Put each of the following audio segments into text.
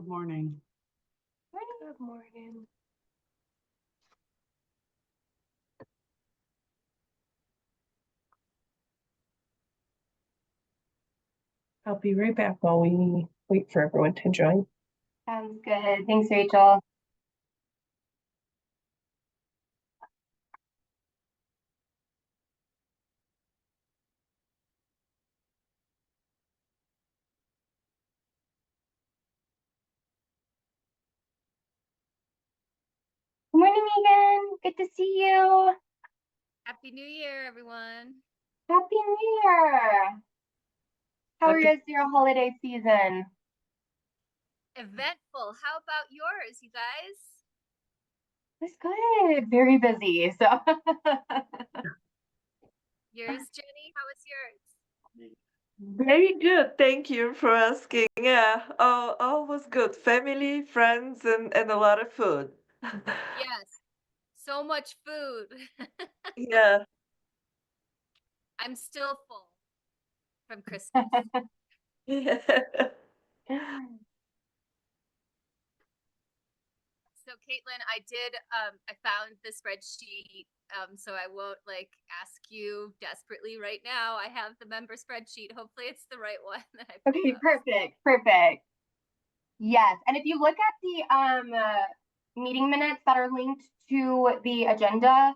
Good morning. Good morning. I'll be right back while we wait for everyone to join. Sounds good. Thanks, Rachel. Good morning, Megan. Good to see you. Happy New Year, everyone. Happy New Year. How is your holiday season? Eventful. How about yours, you guys? It's good. Very busy. So Yours, Jenny? How was yours? Very good. Thank you for asking. Yeah, all was good. Family, friends, and a lot of food. Yes. So much food. Yeah. I'm still full from Christmas. So Caitlin, I found the spreadsheet. So I won't ask you desperately right now. I have the member spreadsheet. Hopefully it's the right one that I pulled okay, up. perfect. Yes, and if you look at the meeting minutes that are linked to the agenda,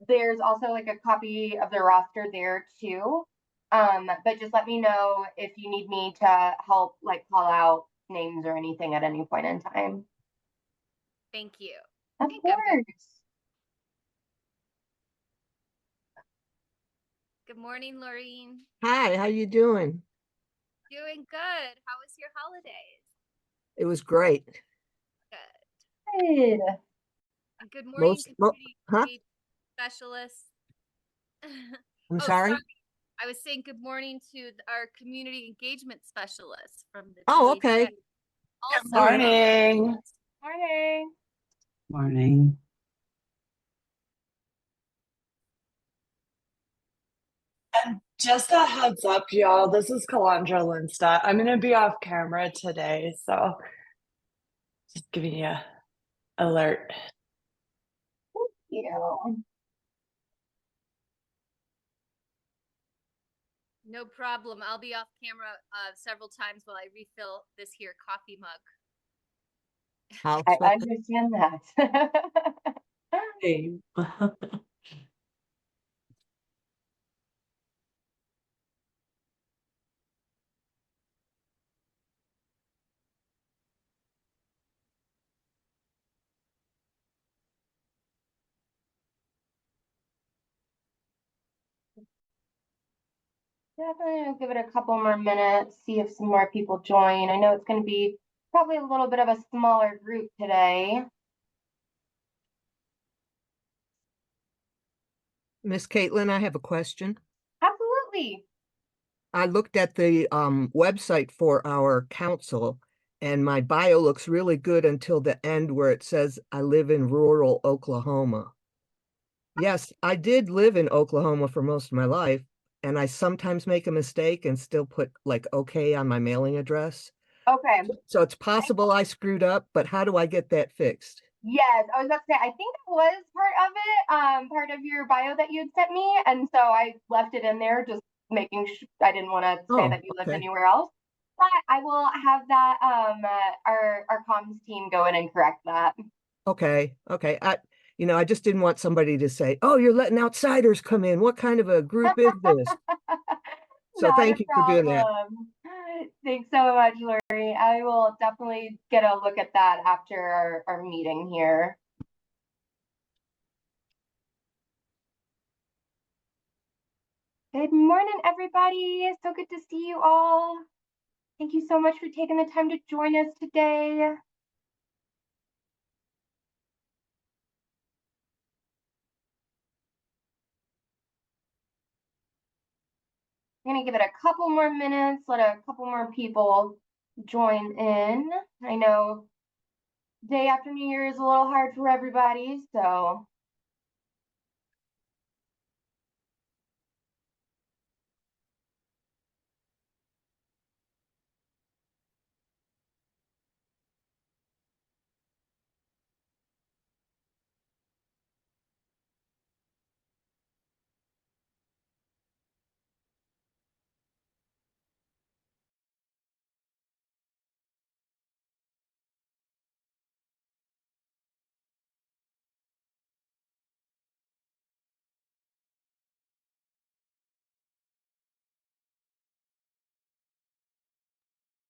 there's also like a copy of the roster there too. But just let me know if you need me to help call out names or anything at any point in time. Thank you. Of course. Good morning, Laureen. Hi, how you doing? Doing good. How was your holidays? It was great. Good. Good morning, community specialist. I'm sorry? I was saying good morning to our community engagement specialist from the Oh, BPHAC. okay. Also, Good morning. Morning. Morning. Just a heads up, y'all. This is Kalandra Lindstedt. I'm going to be off camera today, so just giving you an alert. Thank you. No problem. I'll be off camera several times while I refill this here coffee mug. I understand that. Same. Definitely give it a couple more minutes, see if some more people join. I know it's going to be probably a little bit of a smaller group today. Miss Caitlin, I have a question. Absolutely. I looked at the website for our council, and my bio looks really good until the end where it says I live in rural Oklahoma. Yes, I did live in Oklahoma for most of my life, and I sometimes make a mistake and still put okay on my mailing address. Okay. So it's possible I screwed up, but how do I get that fixed? Yes, I was about to say, I think it was part of it, part of your bio that you had sent me. And so I left it in there, just making sure I didn't want to say that you lived anywhere else. But I will have that our comms team go in and correct that. Okay. I just didn't want somebody to say, "Oh, you're letting outsiders come in. What kind of a group is this?" So thank you for doing that. Thanks so much, Lori. I will definitely get a look at that after our meeting here. Good morning, everybody. So good to see you all. Thank you so much for taking the time to join us today. I'm going to give it a couple more minutes, let a couple more people join in. I know day after New Year is a little hard for everybody, so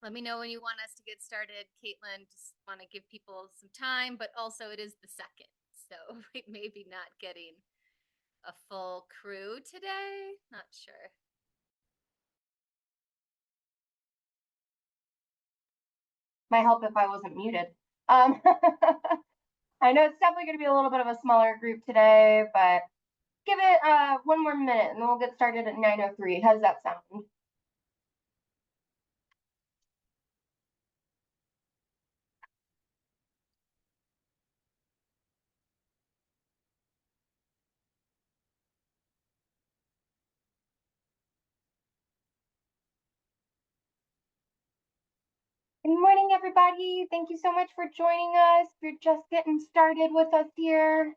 Let me know when you want us to get started, Caitlin. Just want to give people some time, but also it is the second, so we may be not getting a full crew today. Not sure. Might help if I wasn't muted. I know it's definitely going to be a little bit of a smaller group today, but give it one more minute and then we'll get started at 9:03. How does that sound? Good morning, everybody. Thank you so much for joining us. We're just getting started with us here.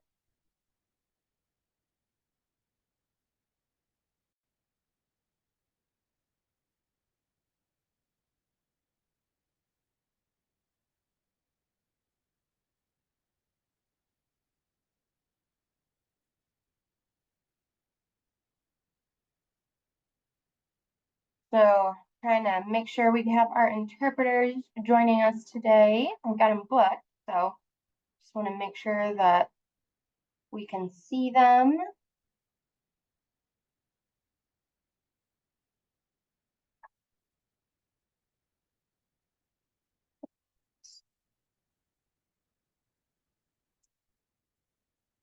So trying to make sure we have our interpreters joining us today. I've got them booked, so just want to make sure that we can see them.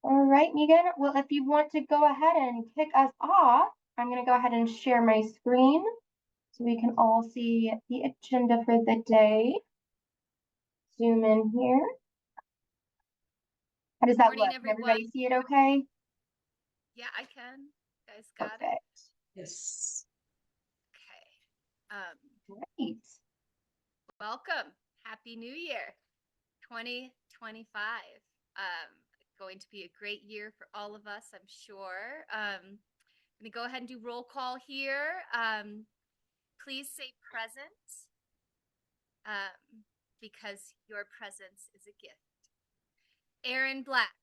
All right, Megan. Well, if you want to go ahead and kick us off, I'm going to go ahead and share my screen so we can all see the agenda for the day. Zoom in here. How does that Morning, look? Can everyone. everybody see it okay? Yeah, I can. You guys got it? Perfect. Yes. Okay. Great. Welcome. Happy New Year 2025. Going to be a great year for all of us, I'm sure. I'm going to go ahead and do roll call here. Please say present because your presence is a gift. Aaron Black.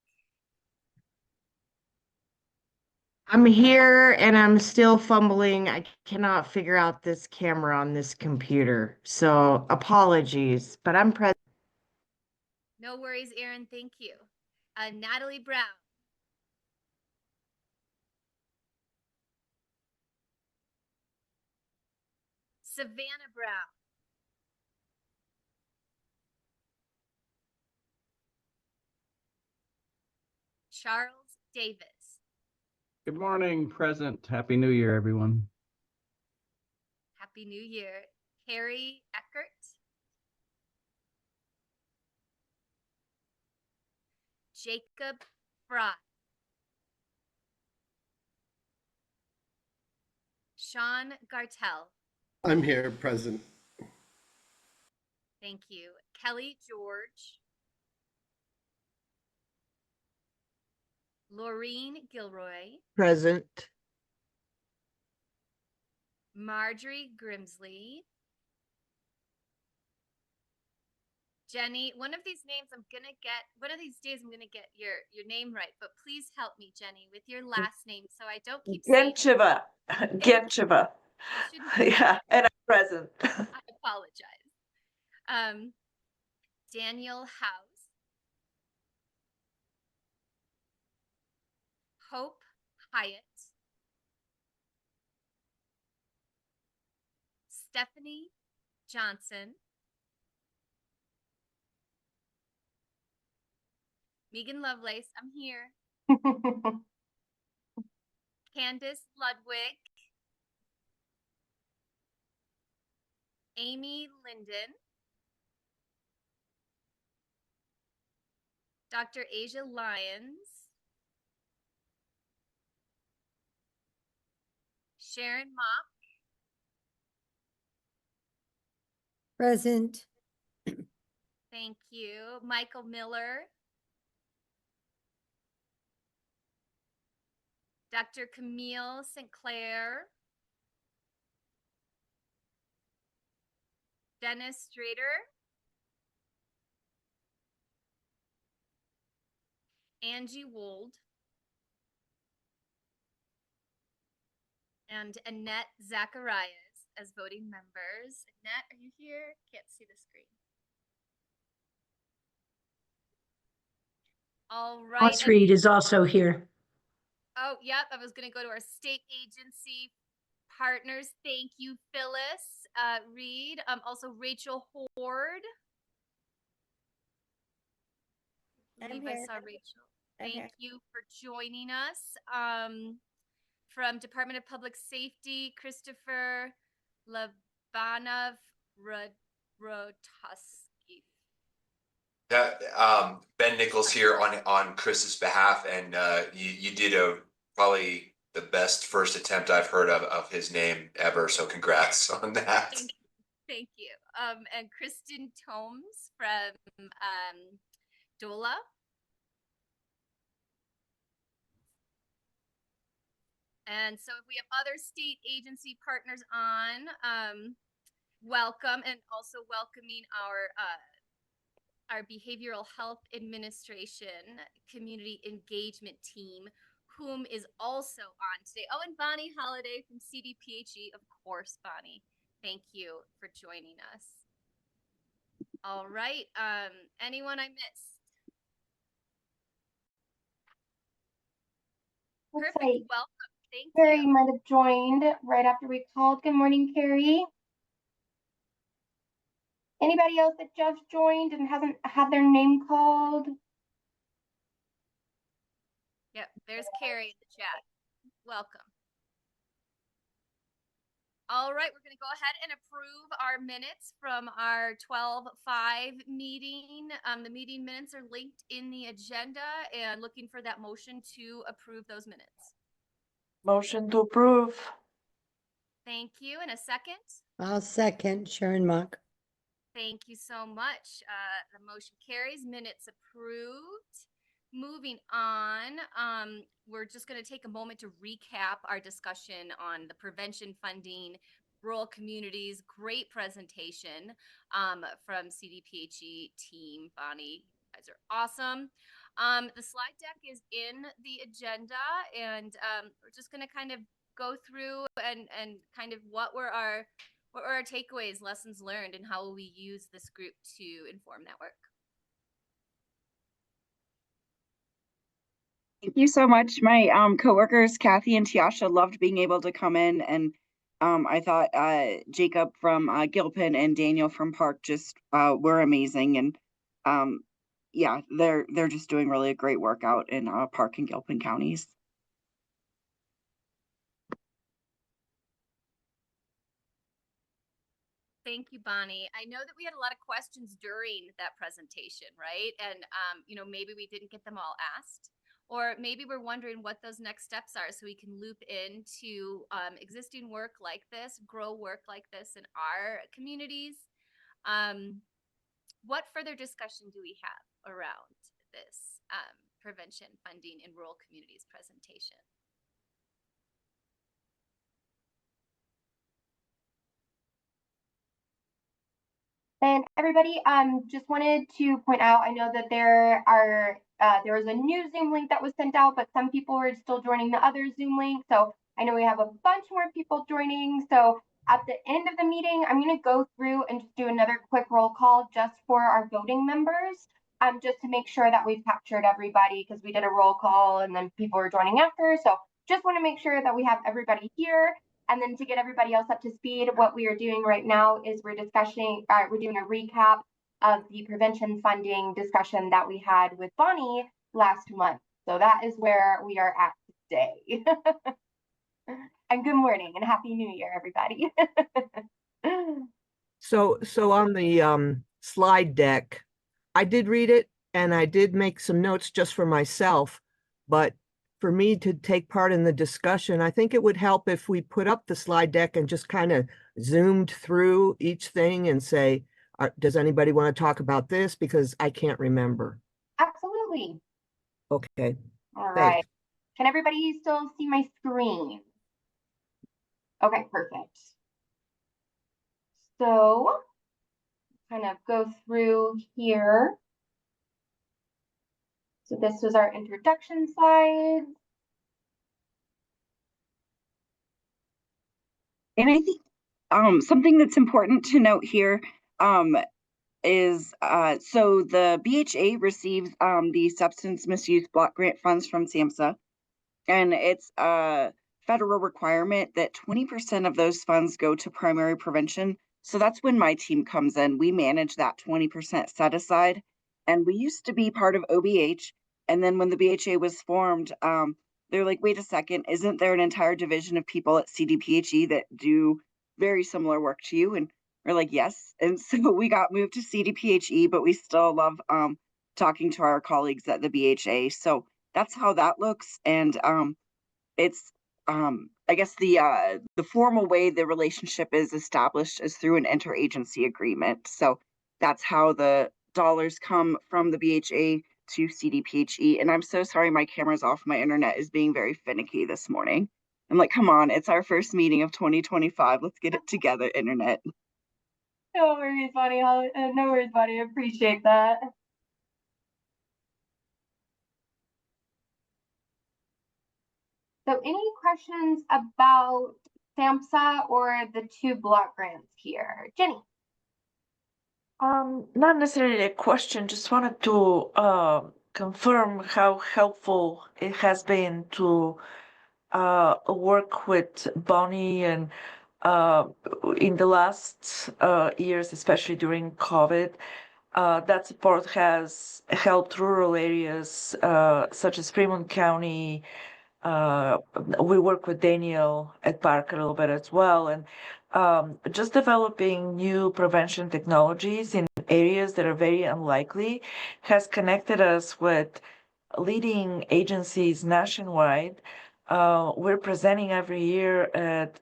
I'm here and I'm still fumbling. I cannot figure out this camera on this computer. So apologies, but I'm present. No worries, Aaron. Thank you. Natalie Brown. Savannah Brown. Charles Davis. Good morning, present. Happy New Year, everyone. Happy New Year. Carrie Eckert. Jacob Fry. Sean Gartell. I'm here, present. Thank you. Kelly George. Laureen Gilroy. Present. Marjorie Grimsley. Jenny, one of these days I'm gonna get your name right, but please help me, Jenny, with your last name so I don't keep saying it. Gencheva. Gencheva. I shouldn't say Yeah, and I'm present. I apologize. Daniel House. Hope Hyatt. Stephanie Johnson. Megan Lovelace, I'm here. Candace Ludwig. Amy Linden. Dr. Asia Lyons. Sharon Mock. Present. Thank you. Michael Miller. Dr. Camille St. Clair. Dennis Strader. Angie Wold. And Annette Zacharias. as voting members. Annette, are you here? Can't see the screen. All right. Ross Reed is also here. Oh, yep. I was going to go to our state agency partners. Thank you, Phyllis Reed. Also, Rachel Horde. I believe I saw Rachel. Thank you for joining us. From Department of Public Safety, Christopher Labanov Rotoski. Ben Nichols here on Chris's behalf, and you did probably the best first attempt I've heard of his name ever. So congrats on that. Thank you. And Kristen Tomes from DOLA. And so if we have other state agency partners on, welcome, and also welcoming our Behavioral Health Administration Community Engagement Team, whom is also on today. Oh, and Bonnie Holiday from CDPHE, of course, Bonnie. Thank you for joining us. All right, anyone I missed? Perfect, welcome. Thank you. Carrie might have joined right after we called. Good morning, Carrie. Anybody else that just joined and hasn't had their name called? Yep, there's Carrie in the chat. Welcome. All right, we're going to go ahead and approve our minutes from our 12-5 meeting. The meeting minutes are linked in the agenda, and looking for that motion to approve those minutes. Motion to approve. Thank you. And a second? I'll second Sharon Mock. Thank you so much. The motion carries. Minutes approved. Moving on, we're just going to take a moment to recap our discussion on the prevention funding, rural communities. Great presentation from CDPHE team. Bonnie, you guys are awesome. The slide deck is in the agenda, and we're just going to kind of go through and kind of what were our takeaways, lessons learned, and how will we use this group to inform that work. Thank you so much. My coworkers, Kathy and Tiasha, loved being able to come in, and I thought Jacob from Gilpin and Daniel from Park just were amazing, and yeah, they're just doing really great work out in Park and Gilpin counties. Thank you, Bonnie. I know that we had a lot of questions during that presentation, right? And you know, maybe we didn't get them all asked. Or maybe we're wondering what those next steps are so we can loop into existing work like this, grow work like this in our communities. What further discussion do we have around this prevention funding in rural communities presentation? And everybody, just wanted to point out, I know that there was a new Zoom link that was sent out, but some people are still joining the other Zoom link. So I know we have a bunch more people joining. So at the end of the meeting, I'm going to go through and just do another quick roll call just for our voting members, just to make sure that we've captured everybody, because we did a roll call and then people are joining after. So just want to make sure that we have everybody here. And then to get everybody else up to speed, what we are doing right now is we're doing a recap of the prevention funding discussion that we had with Bonnie last month. So that is where we are at today. And good morning and Happy New Year, everybody. So on the slide deck, I did read it and I did make some notes just for myself, but for me to take part in the discussion, I think it would help if we put up the slide deck and just kind of zoomed through each thing and say, does anybody want to talk about this? Because I can't remember. Absolutely. Okay. All right. Thanks. Can everybody still see my screen? Okay, perfect. So kind of go through here. So this was our introduction slide. And I think Something that's important to note here is so the BHA receives the substance misuse block grant funds from SAMHSA, and it's a federal requirement that 20% of those funds go to primary prevention. So that's when my team comes in. We manage that 20% set aside, and we used to be part of OBH. And then when the BHA was formed, they're like, wait a second, isn't there an entire division of people at CDPHE that do very similar work to you? And we're like, yes. And so we got moved to CDPHE, but we still love talking to our colleagues at the BHA. So that's how that looks. And it's I guess the formal way the relationship is established is through an interagency agreement. So that's how the dollars come from the BHA to CDPHE. And I'm so sorry my camera's off. My internet is being very finicky this morning. I'm like, come on, it's our first meeting of 2025. Let's get it together, internet. No worries, buddy. No worries, buddy. I appreciate that. So any questions about SAMHSA or the 2 block grants here? Jenny? Not necessarily a question, just wanted to confirm how helpful it has been to work with Bonnie and in the last years, especially during COVID. That support has helped rural areas such as Fremont County. We work with Daniel at Park a little bit as well, and just developing new prevention technologies in areas that are very unlikely has connected us with leading agencies nationwide. We're presenting every year at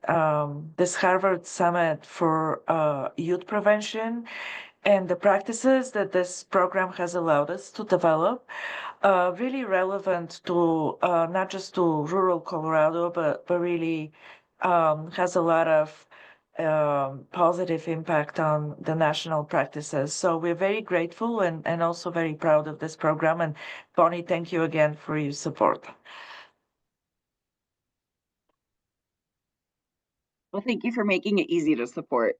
this Harvard Summit for youth prevention, and the practices that this program has allowed us to develop really relevant to not just to rural Colorado, but really has a lot of positive impact on the national practices. So we're very grateful and also very proud of this program. And Bonnie, thank you again for your support. Well, thank you for making it easy to support.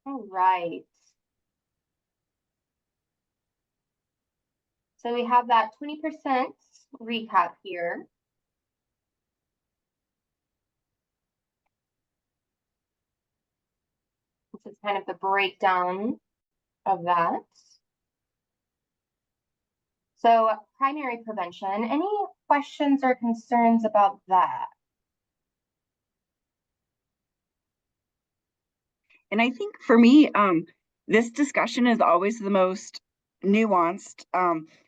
All right. So we have that 20% recap here. This is kind of the breakdown of that. So primary prevention, any questions or concerns about that? And I think for me, this discussion is always the most nuanced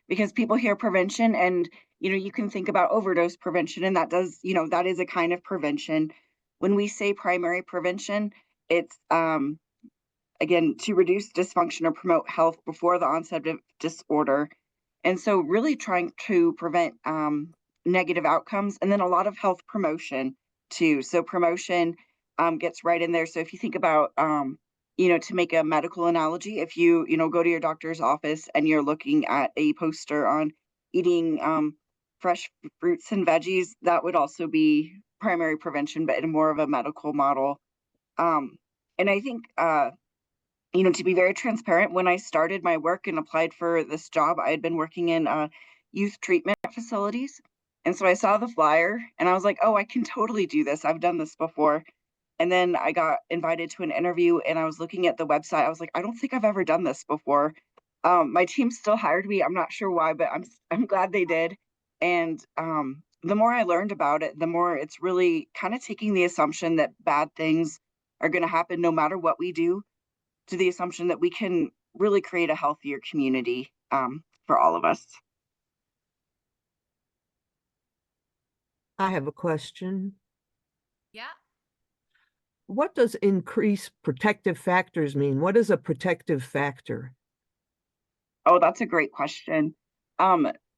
because people hear prevention and, you can think about overdose prevention and that does, that is a kind of prevention. When we say primary prevention, it's, again, to reduce dysfunction or promote health before the onset of disorder. And so really trying to prevent negative outcomes and then a lot of health promotion too. So promotion gets right in there. So if you think about, to make a medical analogy, if you, go to your doctor's office and you're looking at a poster on eating fresh fruits and veggies, that would also be primary prevention, but in more of a medical model. And I think, to be very transparent, when I started my work and applied for this job, I had been working in youth treatment facilities. And so I saw the flyer and I was like, oh, I can totally do this. I've done this before. And then I got invited to an interview and I was looking at the website. I was like, I don't think I've ever done this before. My team still hired me. I'm not sure why, but I'm glad they did. And the more I learned about it, the more it's really kind of taking the assumption that bad things are going to happen no matter what we do, to the assumption that we can really create a healthier community for all of us. I have a question. Yeah. What does increase protective factors mean? What is a protective factor? Oh, that's a great question.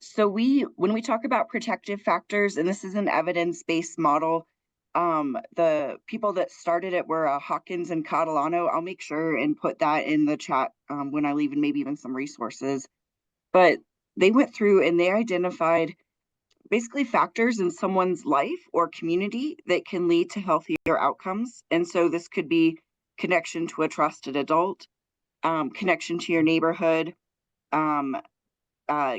So when we talk about protective factors, and this is an evidence-based model, the people that started it were Hawkins and Catalano. I'll make sure and put that in the chat when I leave, and maybe even some resources. But they went through and they identified basically factors in someone's life or community that can lead to healthier outcomes. And so this could be connection to a trusted adult, connection to your neighborhood, um,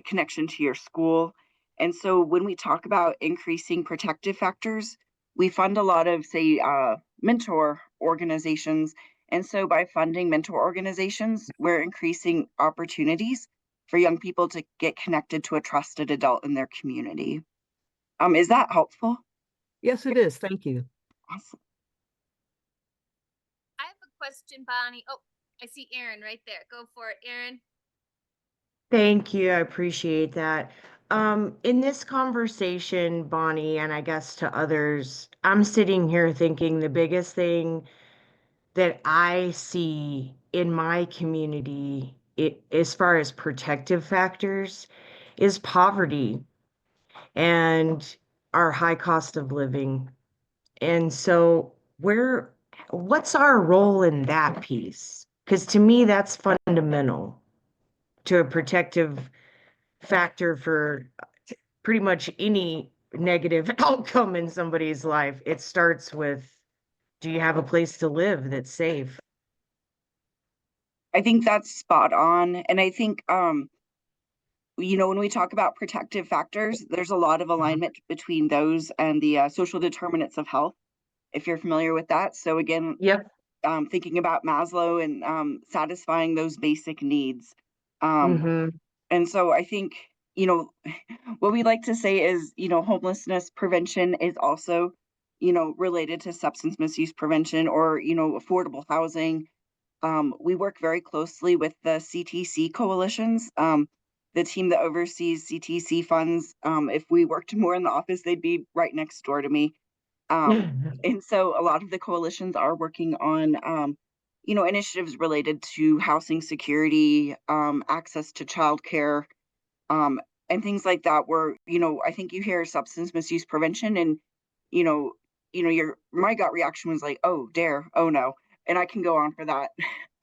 connection to your school. And so when we talk about increasing protective factors, we fund a lot of, say, mentor organizations. And so by funding mentor organizations, we're increasing opportunities for young people to get connected to a trusted adult in their community. Is that helpful? Yes, it is. Thank you. Awesome. I have a question, Bonnie. Oh, I see Aaron right there. Go for it, Aaron. Thank you. I appreciate that. In this conversation, Bonnie, and I guess to others, I'm sitting here thinking the biggest thing that I see in my community, as far as protective factors, is poverty and our high cost of living. And so, what's our role in that piece? Because to me, that's fundamental to a protective factor for pretty much any negative outcome in somebody's life. It starts with, do you have a place to live that's safe? I think that's spot on. And I think, when we talk about protective factors, there's a lot of alignment between those and the social determinants of health, if you're familiar with that. So again, Yep. Thinking about Maslow and satisfying those basic needs. Mm-hmm. And so I think, what we like to say is, homelessness prevention is also, related to substance misuse prevention or, affordable housing. We work very closely with the CTC coalitions, the team that oversees CTC funds. If we worked more in the office, they'd be right next door to me. And so a lot of the coalitions are working on, initiatives related to housing security, access to childcare, um, and things like that. Where I think you hear substance misuse prevention, and you know, your my gut reaction was like, oh, dare, oh no, and I can go on for that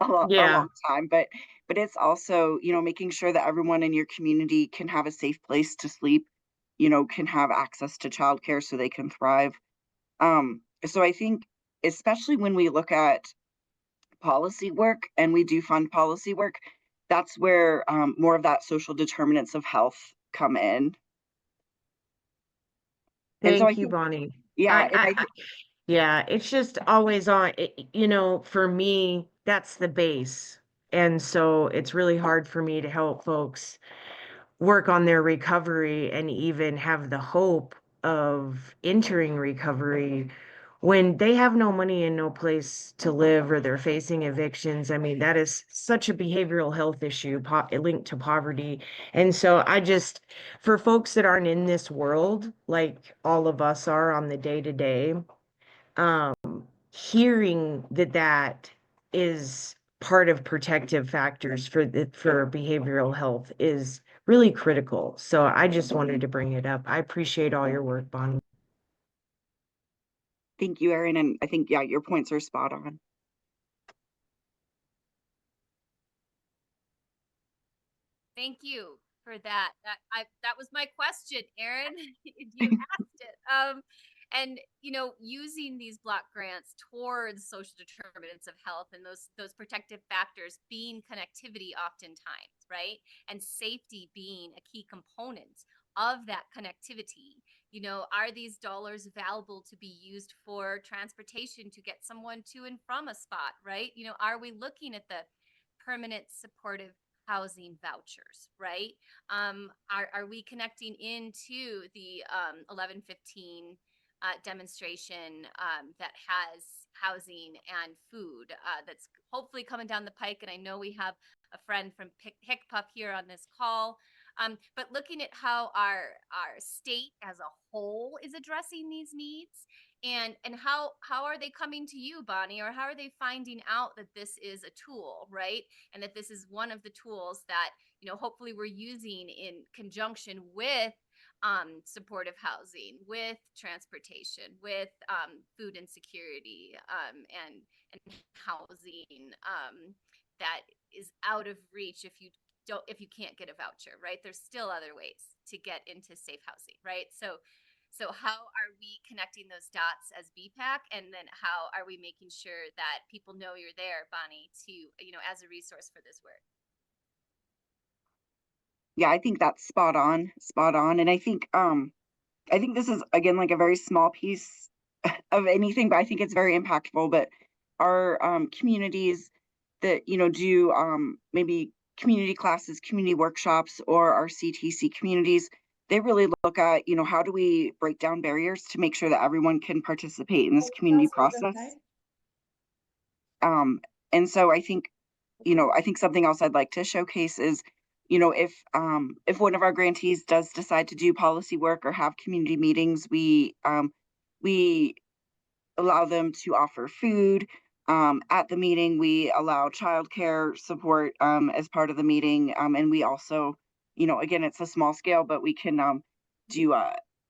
a Yeah. long time. But it's also making sure that everyone in your community can have a safe place to sleep, can have access to childcare so they can thrive. So I think, especially when we look at policy work and we do fund policy work, that's where more of that social determinants of health come in. And so I Thank you, think, Bonnie. yeah, and I Yeah, it's just always on. For me, that's the base. And so it's really hard for me to help folks work on their recovery and even have the hope of entering recovery when they have no money and no place to live or they're facing evictions. I mean, that is such a behavioral health issue linked to poverty. And so for folks that aren't in this world, like all of us are on the day to day, um, hearing that is part of protective factors for behavioral health is really critical. So I just wanted to bring it up. I appreciate all your work, Bonnie. thank you, Erin, and I think your points are spot on. Thank you for that. That was my question, Aaron. You asked it. And using these block grants towards social determinants of health and those protective factors being connectivity oftentimes, right? And safety being a key component of that connectivity. Are these dollars valuable to be used for transportation to get someone to and from a spot, right? Are we looking at the permanent supportive housing vouchers, right? Are we connecting into the 1115 demonstration that has housing and food that's hopefully coming down the pike? And I know we have a friend from HICPUF here on this call. But looking at how our state as a whole is addressing these needs, and how are they coming to you, Bonnie, or how are they finding out that this is a tool, right? And that this is one of the tools that hopefully we're using in conjunction with supportive housing, with transportation, with food insecurity, and housing that is out of reach if you if you can't get a voucher, right? There's still other ways to get into safe housing, right? So how are we connecting those dots as BPAC, and then how are we making sure that people know you're there, Bonnie, to, you know, as a resource for this work? Yeah, I think that's spot on, spot on. And I think this is again like a very small piece of anything, but I think it's very impactful. But our communities that, you know, do maybe community classes, community workshops, or our CTC communities, they really look at, you know, how do we break down barriers to make sure that everyone can participate in this community process. And so I think, you know, I think something else I'd like to showcase is, you know, if one of our grantees does decide to do policy work or have community meetings, we allow them to offer food. At the meeting, we allow childcare support as part of the meeting. And we also, you know, again, it's a small scale, but we can do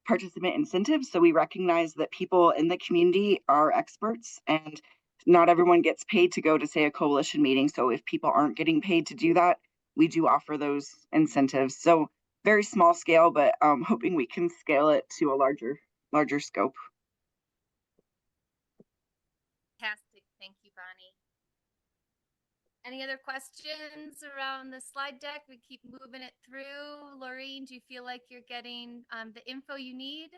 participant incentives. So we recognize that people in the community are experts, and not everyone gets paid to go to, say, a coalition meeting. So if people aren't getting paid to do that, we do offer those incentives. So very small scale, but hoping we can scale it to a larger scope. Fantastic. Thank you, Bonnie. Any other questions around the slide deck? We keep moving it through. Laureen, do you feel like you're getting the info you need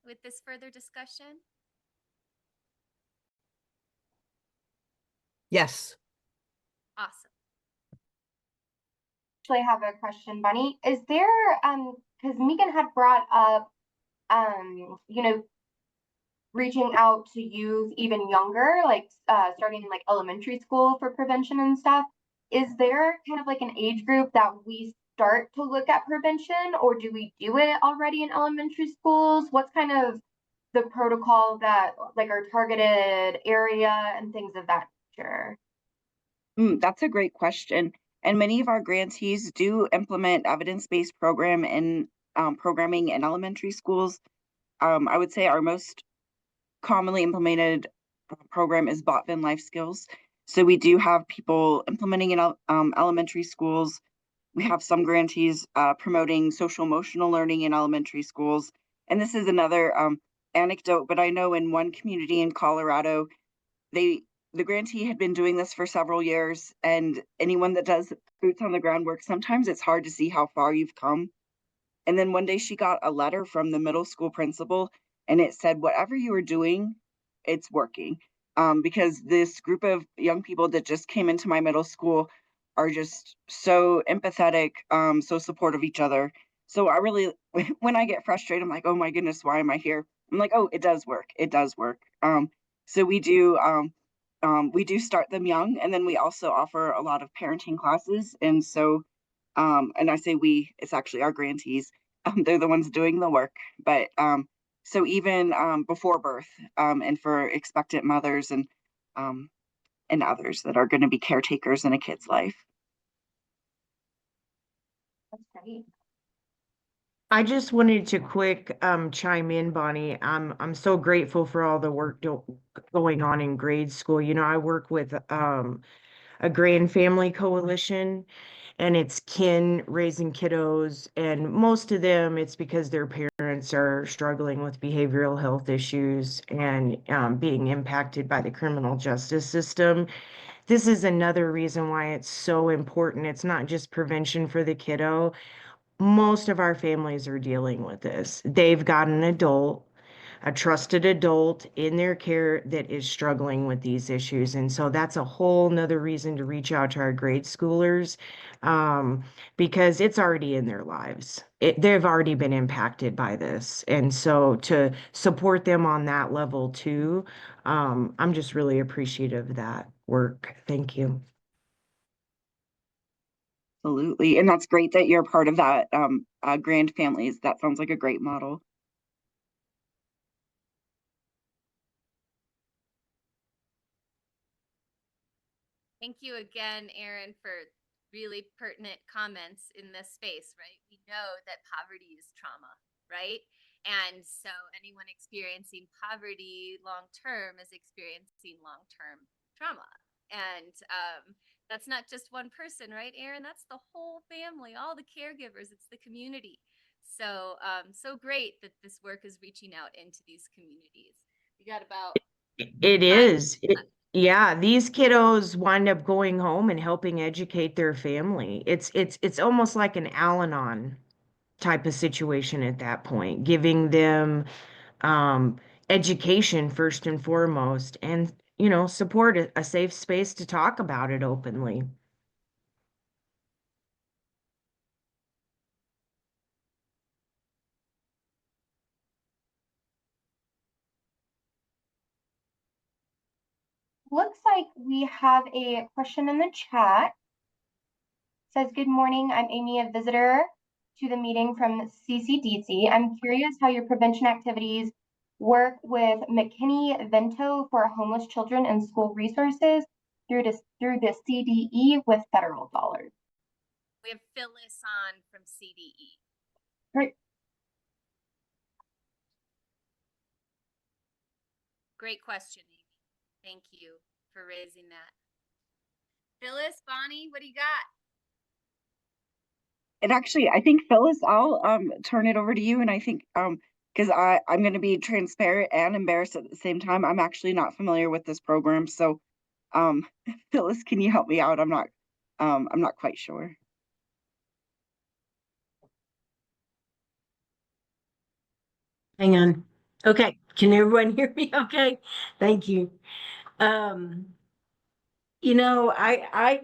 with this further discussion? Yes. Awesome. Actually, I have a question, Bunny. Is there, because Megan had brought up, you know, reaching out to youth even younger, like starting in like elementary school for prevention and stuff. Is there kind of like an age group that we start to look at prevention, or do we do it already in elementary schools? What's kind of the protocol that like our targeted area and things of that nature? That's a great question. And many of our grantees do implement evidence-based programming in elementary schools. I would say our most commonly implemented program is Botvin Life Skills. So we do have people implementing in elementary schools. We have some grantees promoting social emotional learning in elementary schools. And this is another anecdote, but I know in one community in Colorado, the grantee had been doing this for several years, and anyone that does boots on the ground work, sometimes it's hard to see how far you've come. And then one day she got a letter from the middle school principal, and it said, whatever you are doing, it's working. Because this group of young people that just came into my middle school are just so empathetic, so supportive of each other. So I really, when I get frustrated, I'm like, oh my goodness, why am I here? I'm like, oh, it does work. It does work. So we do start them young, and then we also offer a lot of parenting classes. And so and I say we, it's actually our grantees. They're the ones doing the work. But so even before birth, and for expectant mothers and others that are going to be caretakers in a kid's life. That's great. I just wanted to quick chime in, Bonnie. I'm so grateful for all the work going on in grade school. You know, I work with a grand family coalition, and it's kin raising kiddos, and most of them it's because their parents are struggling with behavioral health issues and being impacted by the criminal justice system. This is another reason why it's so important. It's not just prevention for the kiddo. Most of our families are dealing with this. They've got an adult, a trusted adult in their care that is struggling with these issues. And so that's a whole nother reason to reach out to our grade schoolers, because it's already in their lives. They've already been impacted by this. And so to support them on that level too, I'm just really appreciative of that work. Thank you. Absolutely. And that's great that you're part of that grand families. That sounds like a great model. Thank you again, Erin, for really pertinent comments in this space, right? We know that poverty is trauma, right? And so anyone experiencing poverty long term is experiencing long term trauma. And That's not just one person, right, Aaron? That's the whole family, all the caregivers. It's the community. So, so great that this work is reaching out into these communities. We got about It 5 is. Yeah, these kiddos wind up going home and helping educate their family. It's almost like an Al-Anon type of situation at that point, giving them um, education first and foremost, and support a safe space to talk about it openly. Looks like we have a question in the chat. Says, good morning, I'm Amy, a visitor to the meeting from CCDC. I'm curious how your prevention activities work with McKinney-Vento for homeless children and school resources through the CDE with federal dollars. We have Phyllis on from CDE. Great. Great question, Amy. Thank you for raising that. Phyllis, Bonnie, what do you got? And actually, I think Phyllis, I'll turn it over to you. And I think because I'm going to be transparent and embarrassed at the same time. I'm actually not familiar with this program, so Phyllis, can you help me out? I'm not quite sure. Hang on. Okay, can everyone hear me? Okay, thank you. I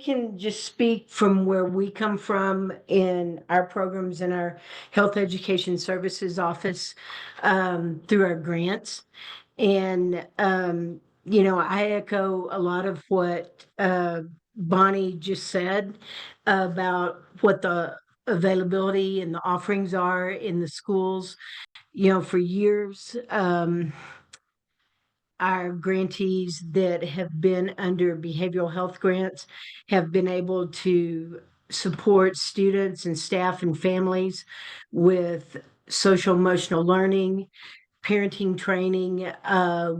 can just speak from where we come from in our programs in our Health Education Services Office through our grants. And, I echo a lot of what Bonnie just said about what the availability and the offerings are in the schools. For years, our grantees that have been under behavioral health grants have been able to support students and staff and families with social emotional learning, parenting training,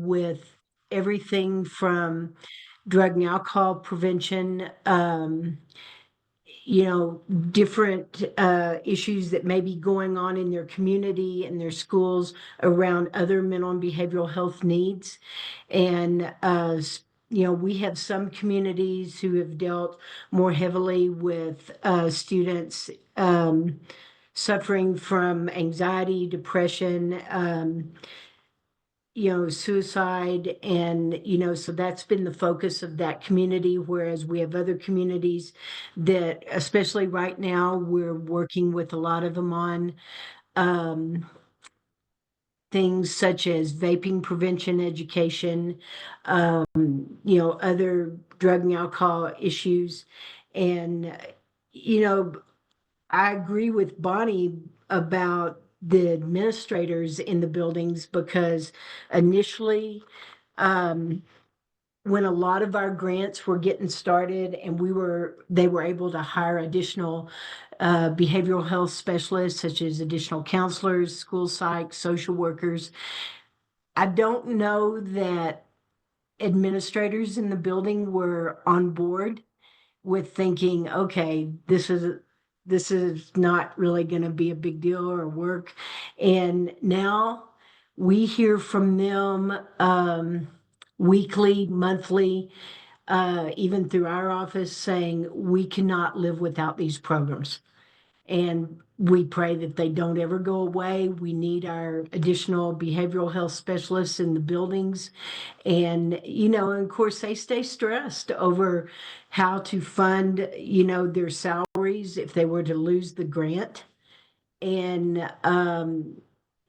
with everything from drug and alcohol prevention, different issues that may be going on in their community and their schools around other mental and behavioral health needs. And, we have some communities who have dealt more heavily with students suffering from anxiety, depression, suicide. And, so that's been the focus of that community. Whereas we have other communities that, especially right now, we're working with a lot of them on things such as vaping prevention education, other drug and alcohol issues. And, I agree with Bonnie about the administrators in the buildings, because initially, when a lot of our grants were getting started and they were able to hire additional behavioral health specialists, such as additional counselors, school psych, social workers. I don't know that administrators in the building were on board with thinking, okay, this is not really going to be a big deal or work. And now we hear from them weekly, monthly, even through our office, saying we cannot live without these programs. And we pray that they don't ever go away. We need our additional behavioral health specialists in the buildings. And, and of course, they stay stressed over how to fund, their salaries if they were to lose the grant. And,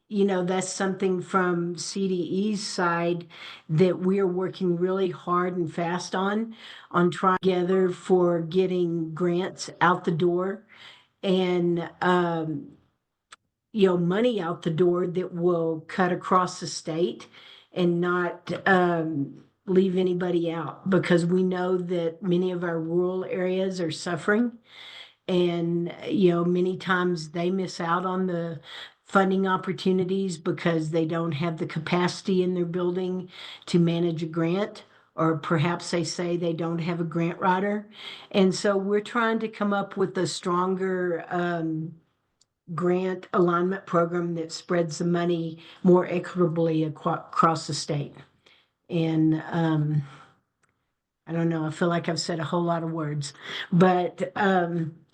that's something from CDE's side that we are working really hard and fast on trying together for getting grants out the door, and money out the door that will cut across the state and not leave anybody out, because we know that many of our rural areas are suffering. And, many times they miss out on the funding opportunities because they don't have the capacity in their building to manage a grant, or perhaps they say they don't have a grant writer. And so we're trying to come up with a stronger grant alignment program that spreads the money more equitably across the state. And I don't know, I feel like I've said a whole lot of words, but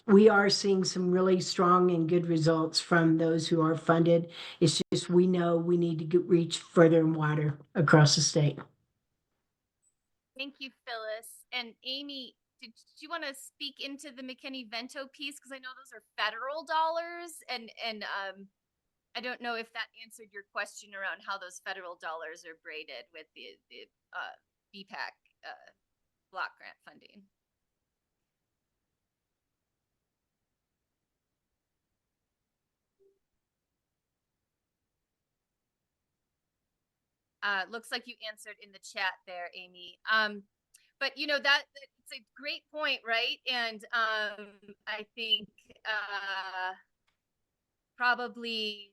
we are seeing some really strong and good results from those who are funded. It's just we know we need to reach further and wider across the state. Thank you, Phyllis. And Amy, did you want to speak into the McKinney-Vento piece? Because I know those are federal dollars, and I don't know if that answered your question around how those federal dollars are braided with the BPAC block grant funding. Looks like you answered in the chat there, Amy. But you know that it's a great point, right? And I think probably,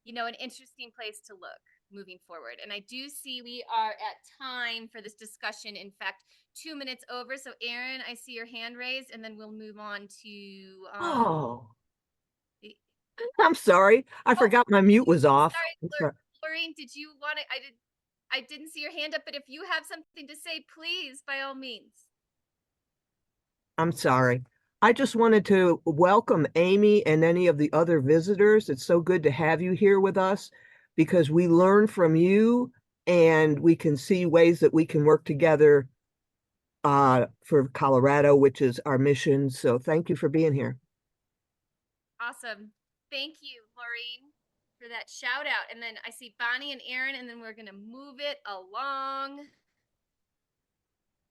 you know, an interesting place to look moving forward. And I do see we are at time for this discussion. In fact, 2 minutes over. So Aaron, I see your hand raised, and then we'll move on to Oh, I'm sorry. I forgot my mute was off. sorry, Lorraine, did you want to? I didn't see your hand up, but if you have something to say, please, by all means. I'm sorry. I just wanted to welcome Amy and any of the other visitors. It's so good to have you here with us because we learn from you and we can see ways that we can work together for Colorado, which is our mission. So thank you for being here. Awesome. Thank you, Maureen, for that shout out. And then I see Bonnie and Aaron, and then we're going to move it along.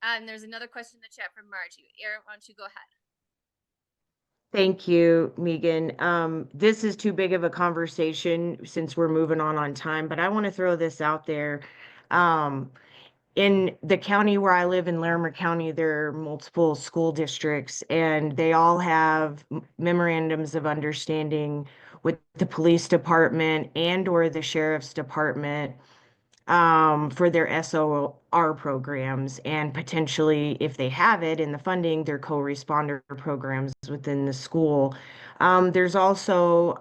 And there's another question in the chat from Margie. Aaron, why don't you go ahead? Thank you, Megan. This is too big of a conversation since we're moving on time, but I want to throw this out there. In the county where I live in Larimer County, there are multiple school districts, and they all have memorandums of understanding with the police department and or the sheriff's department for their SOR programs, and potentially, if they have it in the funding, their co-responder programs within the school. There's also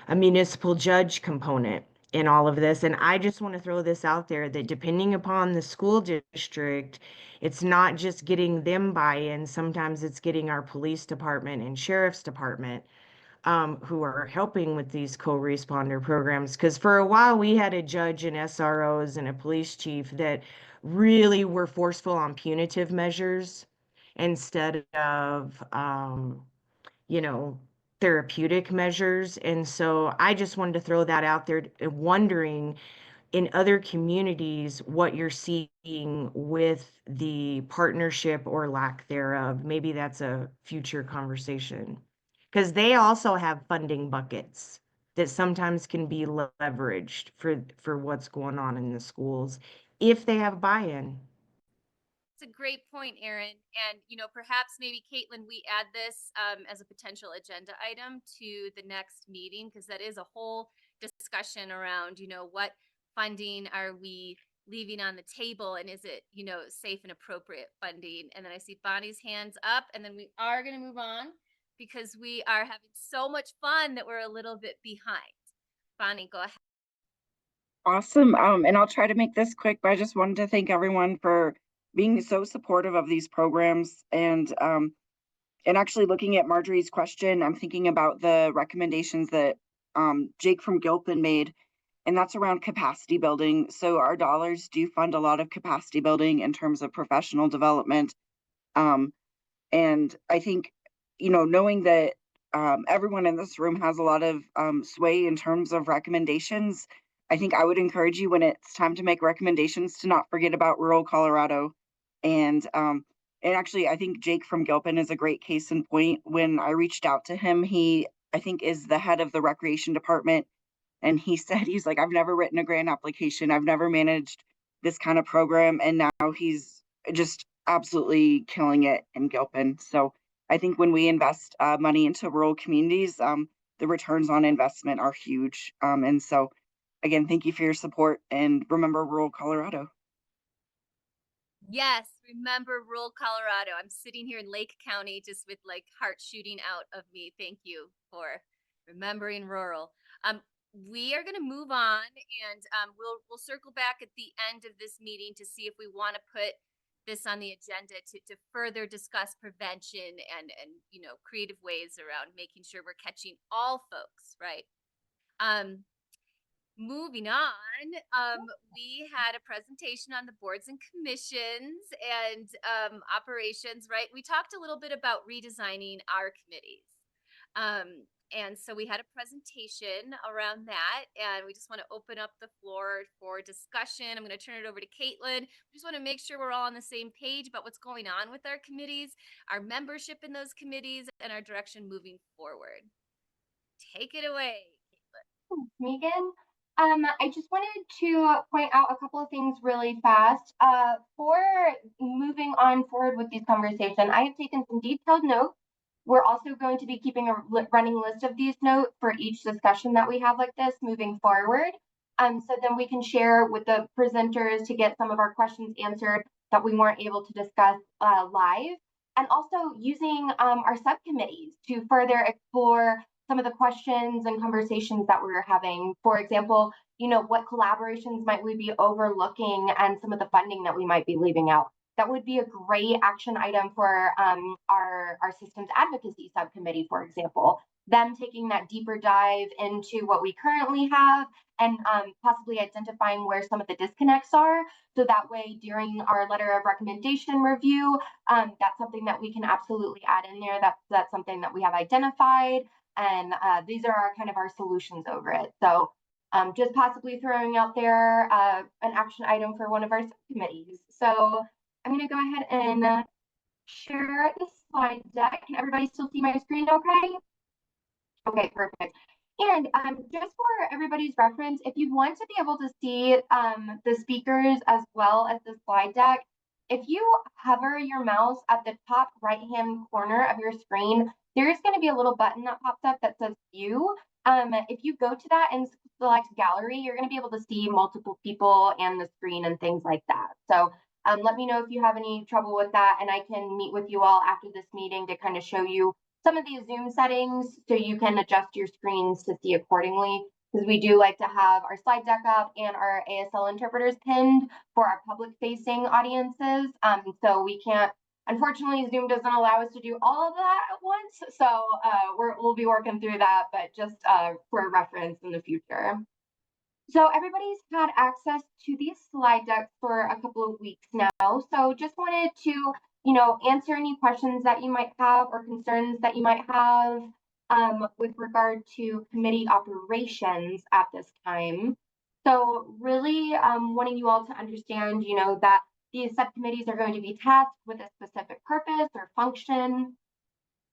a municipal judge component in all of this. And I just want to throw this out there that depending upon the school district, it's not just getting them buy-in. Sometimes it's getting our police department and sheriff's department who are helping with these co-responder programs. Because for a while we had a judge and SROs and a police chief that really were forceful on punitive measures instead of, you know, therapeutic measures. And so I just wanted to throw that out there, wondering in other communities what you're seeing with the partnership or lack thereof. Maybe that's a future conversation. Because they also have funding buckets that sometimes can be leveraged for what's going on in the schools if they have buy-in. It's a great point, Aaron. And, you know, perhaps maybe Caitlin, we add this as a potential agenda item to the next meeting, because that is a whole discussion around, you know, what funding are we leaving on the table, and is it, you know, safe and appropriate funding? And then I see Bonnie's hands up, and then we are going to move on because we are having so much fun that we're a little bit behind. Bonnie, go ahead. Awesome. And I'll try to make this quick, but I just wanted to thank everyone for being so supportive of these programs. And actually looking at Marjorie's question, I'm thinking about the recommendations that Jake from Gilpin made, and that's around capacity building. So our dollars do fund a lot of capacity building in terms of professional development. And I think, you know, knowing that everyone in this room has a lot of sway in terms of recommendations, I think I would encourage you when it's time to make recommendations to not forget about rural Colorado. And actually, I think Jake from Gilpin is a great case in point. When I reached out to him, he, I think, is the head of the recreation department. And he said, he's like, I've never written a grant application. I've never managed this kind of program. And now he's just absolutely killing it in Gilpin. So I think when we invest money into rural communities, the returns on investment are huge. And so, again, thank you for your support, and remember rural Colorado. Yes, remember rural Colorado. I'm sitting here in Lake County just with like heart shooting out of me. Thank you for remembering rural. We are going to move on, and we'll circle back at the end of this meeting to see if we want to put this on the agenda to further discuss prevention and creative ways around making sure we're catching all folks, right? Moving on, we had a presentation on the boards and commissions and operations, right? We talked a little bit about redesigning our committees. And so we had a presentation around that, and we just want to open up the floor for discussion. I'm going to turn it over to Caitlin. We just want to make sure we're all on the same page about what's going on with our committees, our membership in those committees, and our direction moving forward. Take it away, Caitlin. Megan. I just wanted to point out a couple of things really fast. For moving on forward with these conversations, I have taken some detailed notes. We're also going to be keeping a running list of these notes for each discussion that we have like this moving forward. So then we can share with the presenters to get some of our questions answered that we weren't able to discuss live. And also using our subcommittees to further explore some of the questions and conversations that we were having. For example, what collaborations might we be overlooking and some of the funding that we might be leaving out. That would be a great action item for our systems advocacy subcommittee, for example. Them taking that deeper dive into what we currently have and possibly identifying where some of the disconnects are. So that way, during our letter of recommendation review, that's something that we can absolutely add in there. That's something that we have identified. And these are our solutions over it. So just possibly throwing out there an action item for one of our subcommittees. So I'm going to go ahead and share the slide deck. Can everybody still see my screen okay? Okay, perfect. And just for everybody's reference, if you want to be able to see the speakers as well as the slide deck, if you hover your mouse at the top right-hand corner of your screen, there's going to be a little button that pops up that says View. If you go to that and select Gallery, you're going to be able to see multiple people and the screen and things like that. So let me know if you have any trouble with that, and I can meet with you all after this meeting to kind of show you some of these Zoom settings so you can adjust your screens to see accordingly, because we do like to have our slide deck up and our ASL interpreters pinned for our public facing audiences. So we can't, unfortunately, Zoom doesn't allow us to do all of that at once. So we'll be working through that, but just for reference in the future. So everybody's had access to these slide decks for a couple of weeks now. So just wanted to answer any questions that you might have or concerns that you might have with regard to committee operations at this time. So really wanting you all to understand, that these subcommittees are going to be tasked with a specific purpose or function.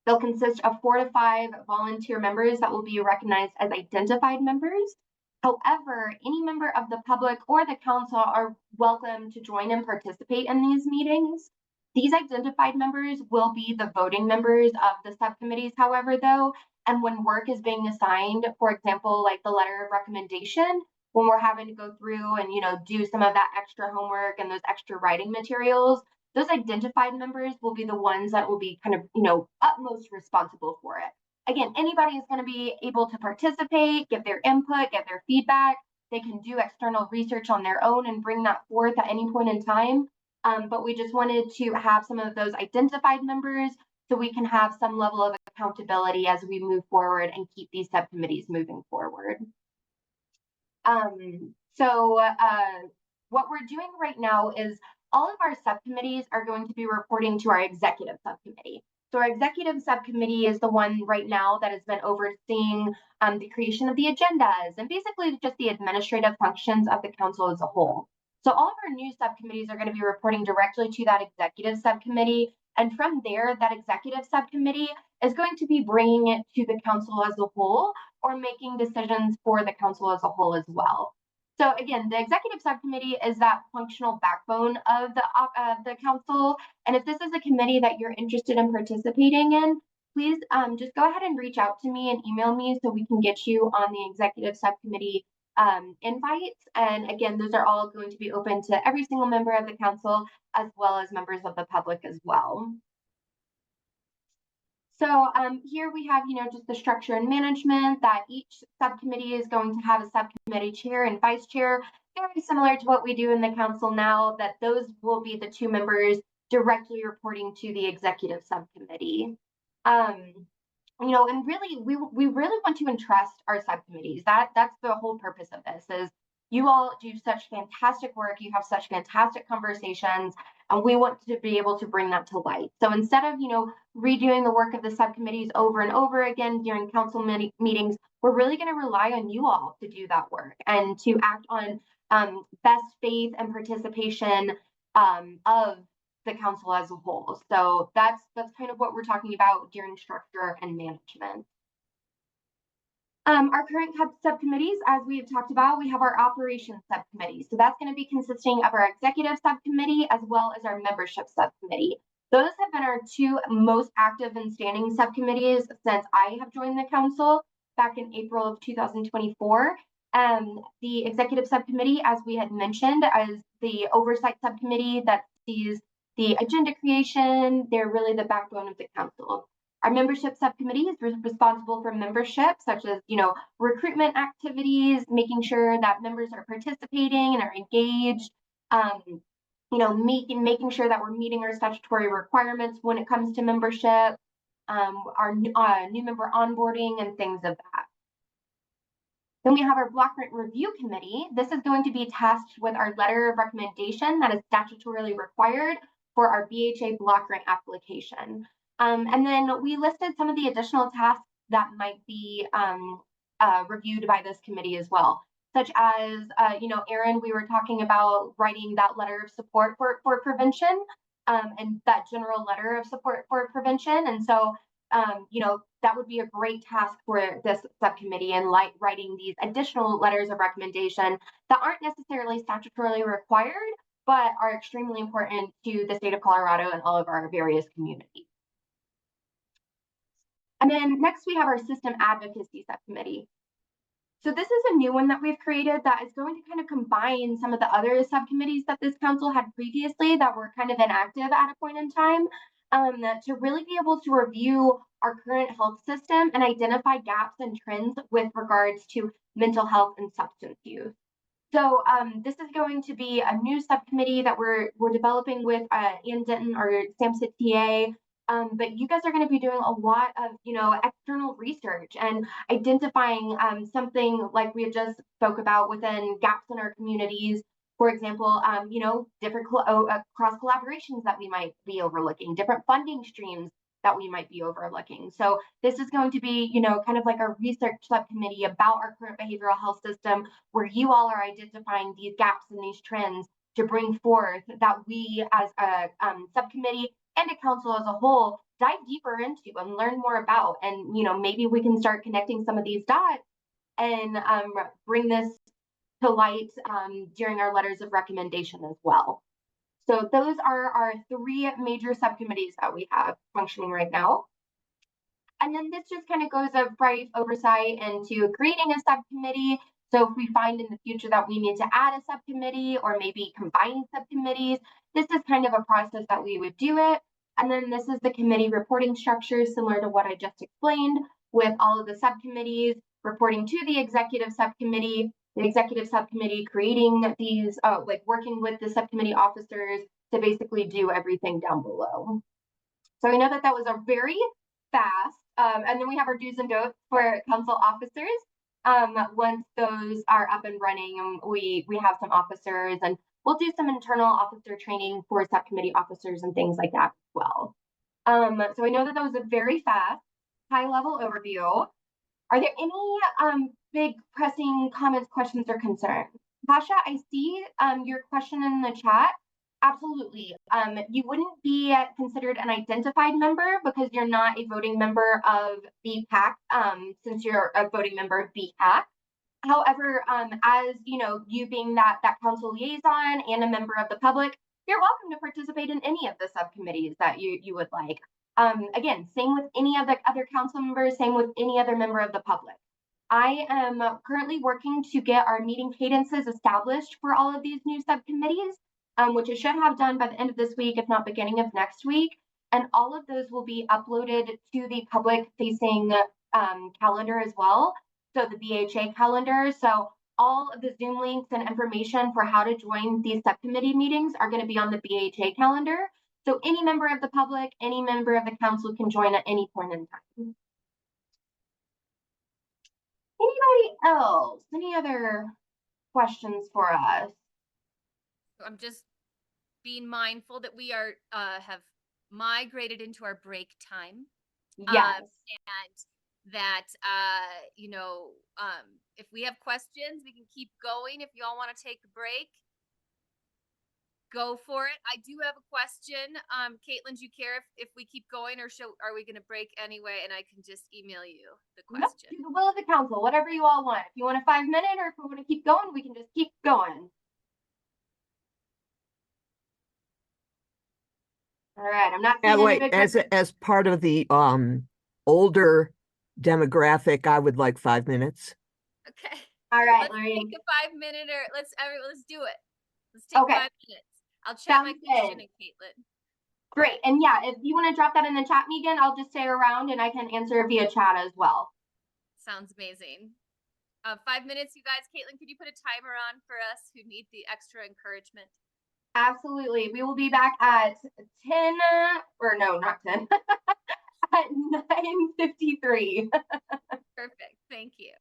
They'll consist of 4 to 5 volunteer members that will be recognized as identified members. However, any member of the public or the council are welcome to join and participate in these meetings. These identified members will be the voting members of the subcommittees, however, though, and when work is being assigned, for example, like the letter of recommendation, when we're having to go through and, do some of that extra homework and those extra writing materials, those identified members will be the ones that will be utmost responsible for it. Again, anybody is going to be able to participate, give their input, get their feedback. They can do external research on their own and bring that forth at any point in time. But we just wanted to have some of those identified members so we can have some level of accountability as we move forward and keep these subcommittees moving forward. What we're doing right now is all of our subcommittees are going to be reporting to our executive subcommittee. So our executive subcommittee is the one right now that has been overseeing the creation of the agendas and basically just the administrative functions of the council as a whole. So all of our new subcommittees are going to be reporting directly to that executive subcommittee. And from there, that executive subcommittee is going to be bringing it to the council as a whole or making decisions for the council as a whole as well. So again, the executive subcommittee is that functional backbone of the council. And if this is a committee that you're interested in participating in, please just go ahead and reach out to me and email me so we can get you on the executive subcommittee invites. And again, those are all going to be open to every single member of the council, as well as members of the public as well. So here we have, just the structure and management, that each subcommittee is going to have a subcommittee chair and vice chair, very similar to what we do in the council now, that those will be the two members directly reporting to the executive subcommittee. And really, we really want to entrust our subcommittees. That's the whole purpose of this, is you all do such fantastic work, you have such fantastic conversations, and we want to be able to bring that to light. So instead of, redoing the work of the subcommittees over and over again during council meetings, we're really going to rely on you all to do that work and to act on best faith and participation of the council as a whole. So that's kind of what we're talking about during structure and management. Our current subcommittees, as we have talked about, we have our operations subcommittee. So that's going to be consisting of our executive subcommittee as well as our membership subcommittee. Those have been our two most active and standing subcommittees since I have joined the council back in April of 2024. The executive subcommittee, as we had mentioned, as the oversight subcommittee that sees the agenda creation. They're really the backbone of the council. Our membership subcommittee is responsible for membership, such as, recruitment activities, making sure that members are participating and are engaged, making sure that we're meeting our statutory requirements when it comes to membership, our new member onboarding and things of that. Then we have our block grant review committee. This is going to be tasked with our letter of recommendation that is statutorily required for our BHA block grant application. And then we listed some of the additional tasks that might be reviewed by this committee as well, such as, Erin, we were talking about writing that letter of support for prevention, and that general letter of support for prevention. And so, that would be a great task for this subcommittee, and writing these additional letters of recommendation that aren't necessarily statutorily required, but are extremely important to the state of Colorado and all of our various communities. And then next we have our system advocacy subcommittee. So this is a new one that we've created that is going to kind of combine some of the other subcommittees that this council had previously that were kind of inactive at a point in time, to really be able to review our current health system and identify gaps and trends with regards to mental health and substance use. So this is going to be a new subcommittee that we're developing with Ann Denton, our SAMHSA TA. But you guys are going to be doing a lot of, external research and identifying something like we just spoke about within gaps in our communities. For example, different cross collaborations that we might be overlooking, different funding streams that we might be overlooking. So this is going to be, kind of like a research subcommittee about our current behavioral health system, where you all are identifying these gaps and these trends to bring forth that we as a subcommittee and a council as a whole dive deeper into and learn more about. And, maybe we can start connecting some of these dots and bring this to light during our letters of recommendation as well. So those are our three major subcommittees that we have functioning right now. And then this just kind of goes a brief oversight into creating a subcommittee. So if we find in the future that we need to add a subcommittee or maybe combine subcommittees, this is kind of a process that we would do it. And then this is the committee reporting structure, similar to what I just explained, with all of the subcommittees reporting to the executive subcommittee creating these, working with the subcommittee officers to basically do everything down below. So I know that was a very fast, and then we have our do's and don'ts for council officers. Once those are up and running, and we have some officers, and we'll do some internal officer training for subcommittee officers and things like that as well. So I know that was a very fast, high-level overview. Are there any big pressing comments, questions, or concerns? Pasha, I see your question in the chat. Absolutely. You wouldn't be considered an identified member because you're not a voting member of BPHAC, since you're a voting member of BPHAC. However, as you being that council liaison and a member of the public, you're welcome to participate in any of the subcommittees that you would like. Again, same with any of the other council members, same with any other member of the public. I am currently working to get our meeting cadences established for all of these new subcommittees, which I should have done by the end of this week, if not beginning of next week. And all of those will be uploaded to the public facing calendar as well. So the BHA calendar. So all of the Zoom links and information for how to join these subcommittee meetings are going to be on the BHA calendar. So any member of the public, any member of the council can join at any point in time. Anybody else? Any other questions for us? I'm just being mindful that we are have migrated into our break time. Yes. And that you know, if we have questions, we can keep going. If y'all want to take a break, go for it. I do have a question. Caitlin, do you care if we keep going, or are we going to break anyway? And I can just email you the question. Nope, to the will of the council, whatever you all want. If you want a 5-minute, or if we want to keep going, we can just keep going. All right, I'm not seeing wait, anybody. as part of the older demographic, I would like 5 minutes. Okay. All right, Let's Lorraine. take a 5-minute, or let's do it. Let's take 5 minutes. I'll chat my question and Caitlin. Great. And yeah, if you want to drop that in the chat, Megan, I'll just stay around and I can answer via chat as well. Sounds amazing. 5 minutes, you guys. Caitlin, could you put a timer on for us who need the extra encouragement? Absolutely. We will be back at 10, or no, not 10, at 9:53. Perfect. Thank you.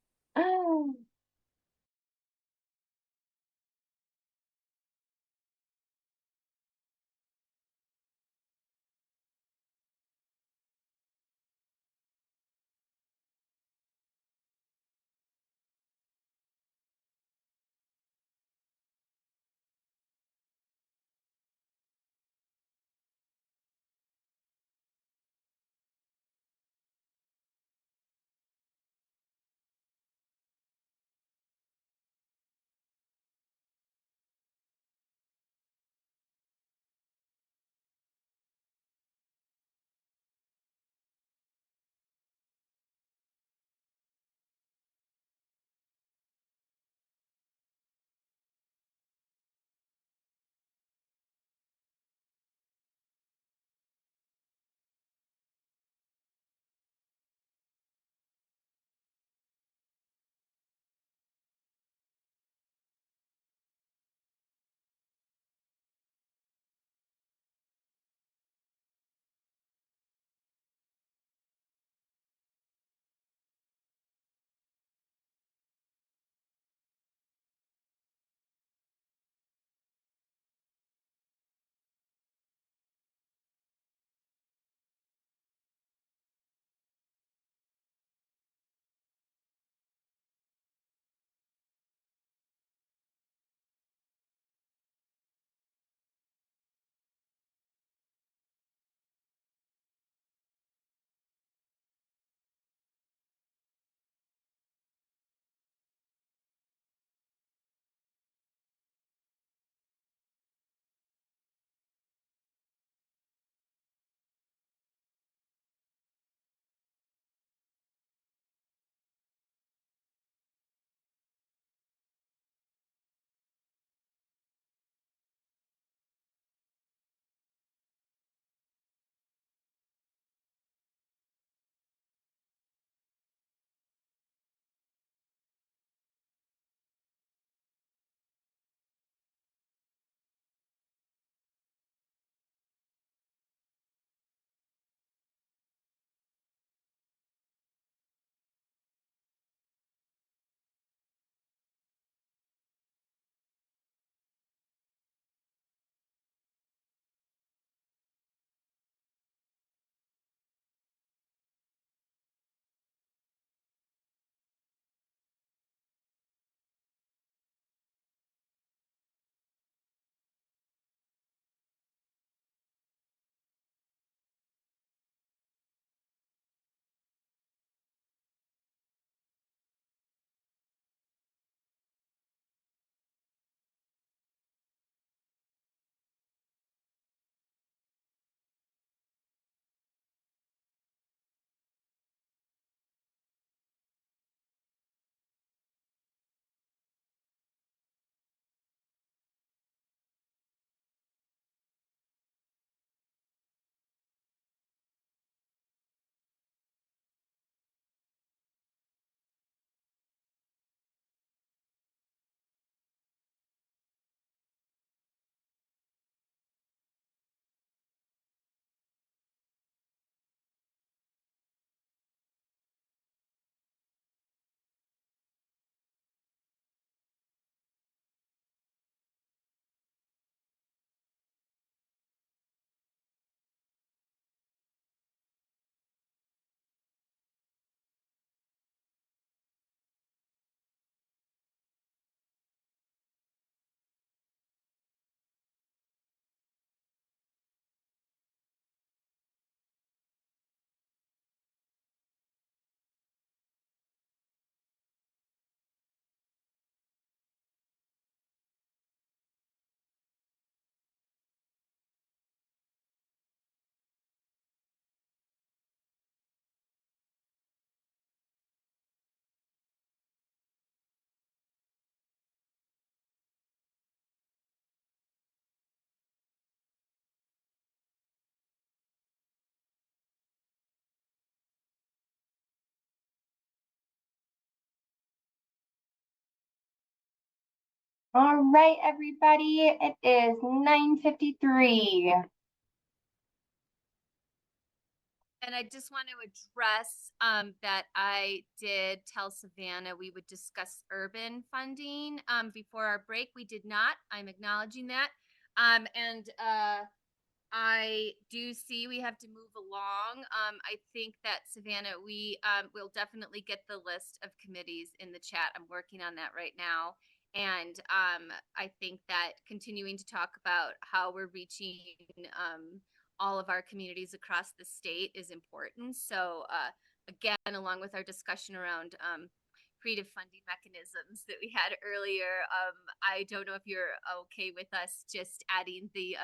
All right, everybody, it is 9:53. And I just want to address that I did tell Savannah we would discuss urban funding before our break. We did not. I'm acknowledging that. And I do see we have to move along. I think that Savannah, we will definitely get the list of committees in the chat. I'm working on that right now. And I think that continuing to talk about how we're reaching all of our communities across the state is important. So again, along with our discussion around creative funding mechanisms that we had earlier, I don't know if you're okay with us just adding the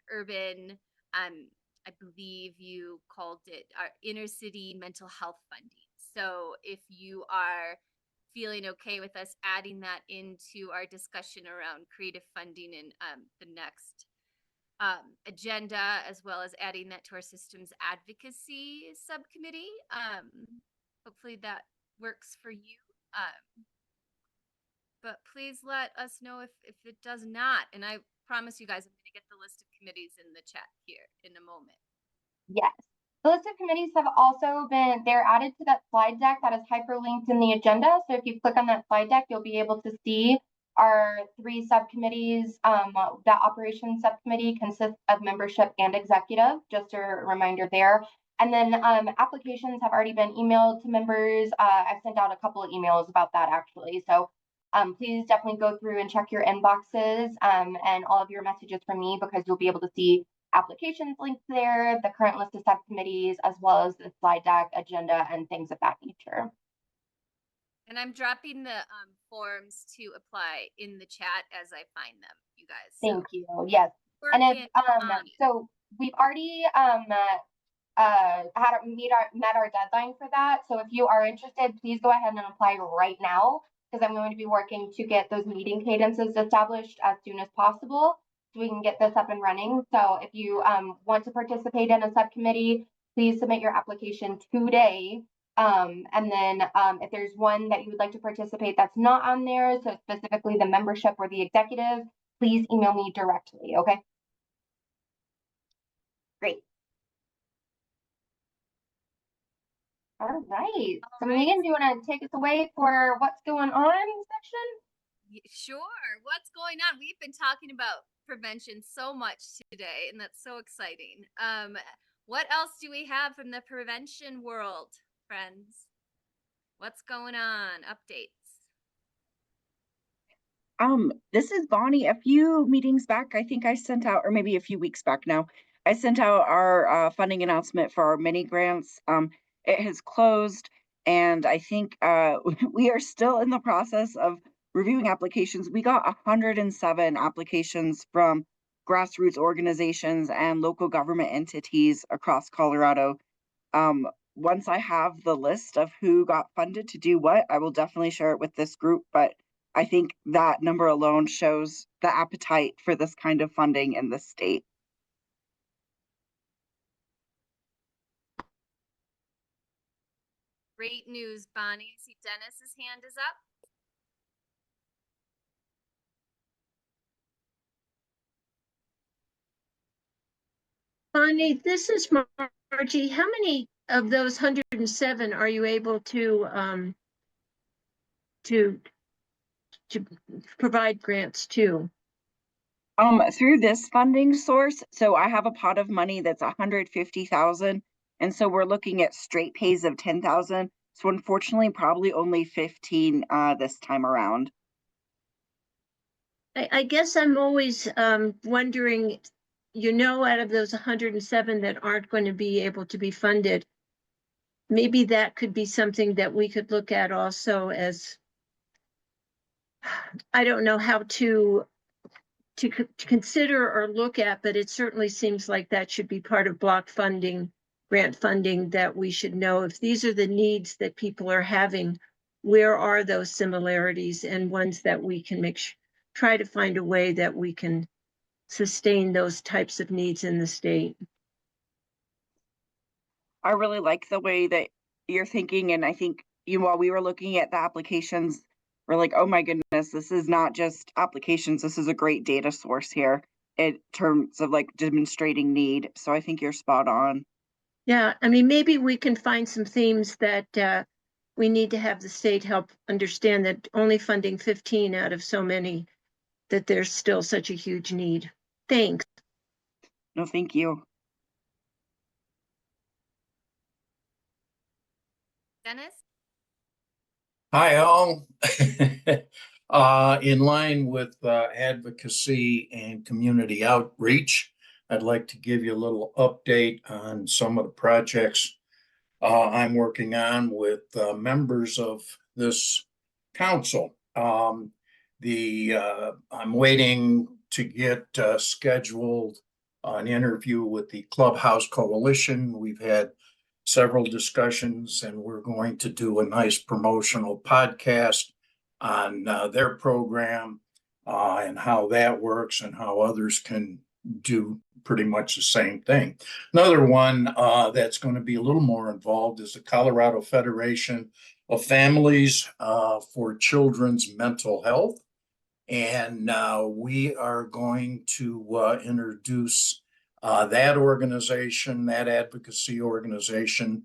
urban, I believe you called it our inner city mental health funding. So if you are feeling okay with us adding that into our discussion around creative funding in the next agenda, as well as adding that to our systems advocacy subcommittee. Hopefully that works for you. But please let us know if it does not. And I promise you guys, I'm going to get the list of committees in the chat here in a moment. Yes. The list of committees have also been, they're added to that slide deck that is hyperlinked in the agenda. So if you click on that slide deck, you'll be able to see our 3 subcommittees. That operations subcommittee consists of membership and executive, just a reminder there. And then applications have already been emailed to members. I've sent out a couple of emails about that actually. So please definitely go through and check your inboxes and all of your messages from me, because you'll be able to see applications linked there, the current list of subcommittees, as well as the slide deck, agenda, and things of that nature. And I'm dropping the forms to apply in the chat as I find them, you guys. Thank you. Yes. And if so we've already met our deadline for that. So if you are interested, please go ahead and apply right now, because I'm going to be working to get those meeting cadences established as soon as possible, so we can get this up and running. So if you want to participate in a subcommittee, please submit your application today. And then if there's one that you would like to participate that's not on there, so specifically the membership or the executive, please email me directly, okay? Great. All right. So Megan, do you want to take us away for what's going on section? Sure. What's going on? We've been talking about prevention so much today, and that's so exciting. What else do we have from the prevention world, friends? What's going on? Updates. This is Bonnie. A few meetings back, I think I sent out, or maybe a few weeks back now, I sent out our funding announcement for our mini grants. It has closed, and I think we are still in the process of reviewing applications. We got 107 applications from grassroots organizations and local government entities across Colorado. Once I have the list of who got funded to do what, I will definitely share it with this group, but I think that number alone shows the appetite for this kind of funding in the state. Great news, Bonnie. I see Dennis's hand is up. Bonnie, this is Margie. How many of those 107 are you able to provide grants to? Through this funding source, so I have a pot of money that's 150,000, and so we're looking at straight pays of 10,000. So unfortunately, probably only 15 this time around. I guess I'm always wondering, out of those 107 that aren't going to be able to be funded, maybe that could be something that we could look at also as, I don't know how to consider or look at, but it certainly seems like that should be part of block funding, grant funding, that we should know if these are the needs that people are having, where are those similarities, and ones that we can try to find a way that we can sustain those types of needs in the state. I really like the way that you're thinking, and I think while we were looking at the applications we're like, oh my goodness, this is not just applications. This is a great data source here in terms of like demonstrating need. So I think you're spot on. Yeah, I mean, maybe we can find some themes that we need to have the state help understand that only funding 15 out of so many, that there's still such a huge need. Thanks. No, thank you. Dennis? Hi, all. In line with advocacy and community outreach, I'd like to give you a little update on some of the projects I'm working on with members of this council. I'm waiting to get scheduled an interview with the Clubhouse Coalition. We've had several discussions, and we're going to do a nice promotional podcast on their program and how that works and how others can do pretty much the same thing. Another one that's going to be a little more involved is the Colorado Federation of Families for Children's Mental Health. And we are going to introduce that organization, that advocacy organization,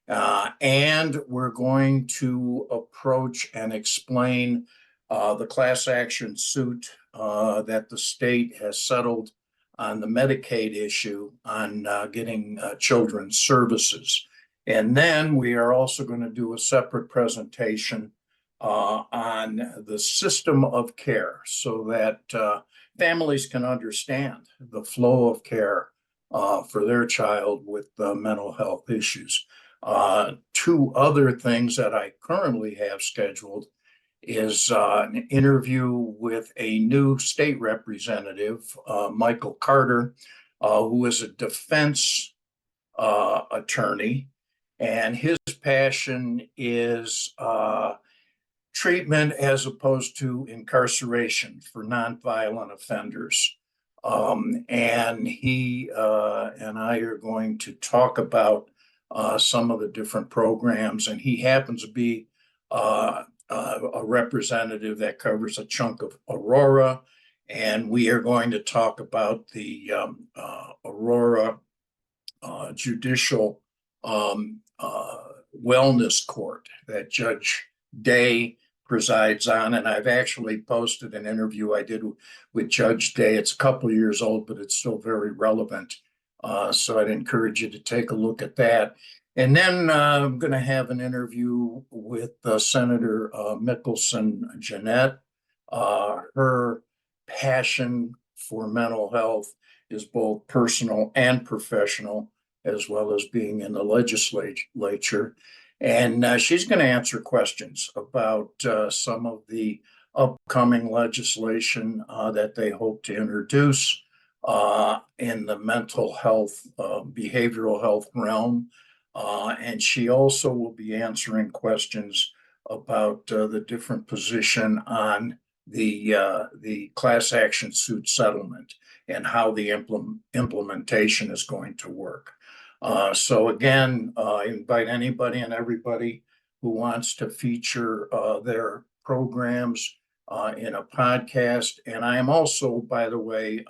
and we're going to approach and explain the class action suit that the state has settled on the Medicaid issue on getting children's services. And then we are also going to do a separate presentation on the system of care so that families can understand the flow of care for their child with mental health issues. Two other things that I currently have scheduled is an interview with a new state representative, Michael Carter, who is a defense attorney, and his passion is treatment as opposed to incarceration for nonviolent offenders. And he and I are going to talk about some of the different programs, and he happens to be a representative that covers a chunk of Aurora, and we are going to talk about the Aurora Judicial Wellness Court that Judge Day presides on. And I've actually posted an interview I did with Judge Day. It's a couple of years old, but it's still very relevant. So I'd encourage you to take a look at that. And then I'm going to have an interview with Senator Mickelson Jeanette. Her passion for mental health is both personal and professional, as well as being in the legislature. And she's going to answer questions about some of the upcoming legislation that they hope to introduce in the mental health, behavioral health realm. And she also will be answering questions about the different position on the class action suit settlement and how the implementation is going to work. So again, I invite anybody and everybody who wants to feature their programs in a podcast. And I am also, by the way,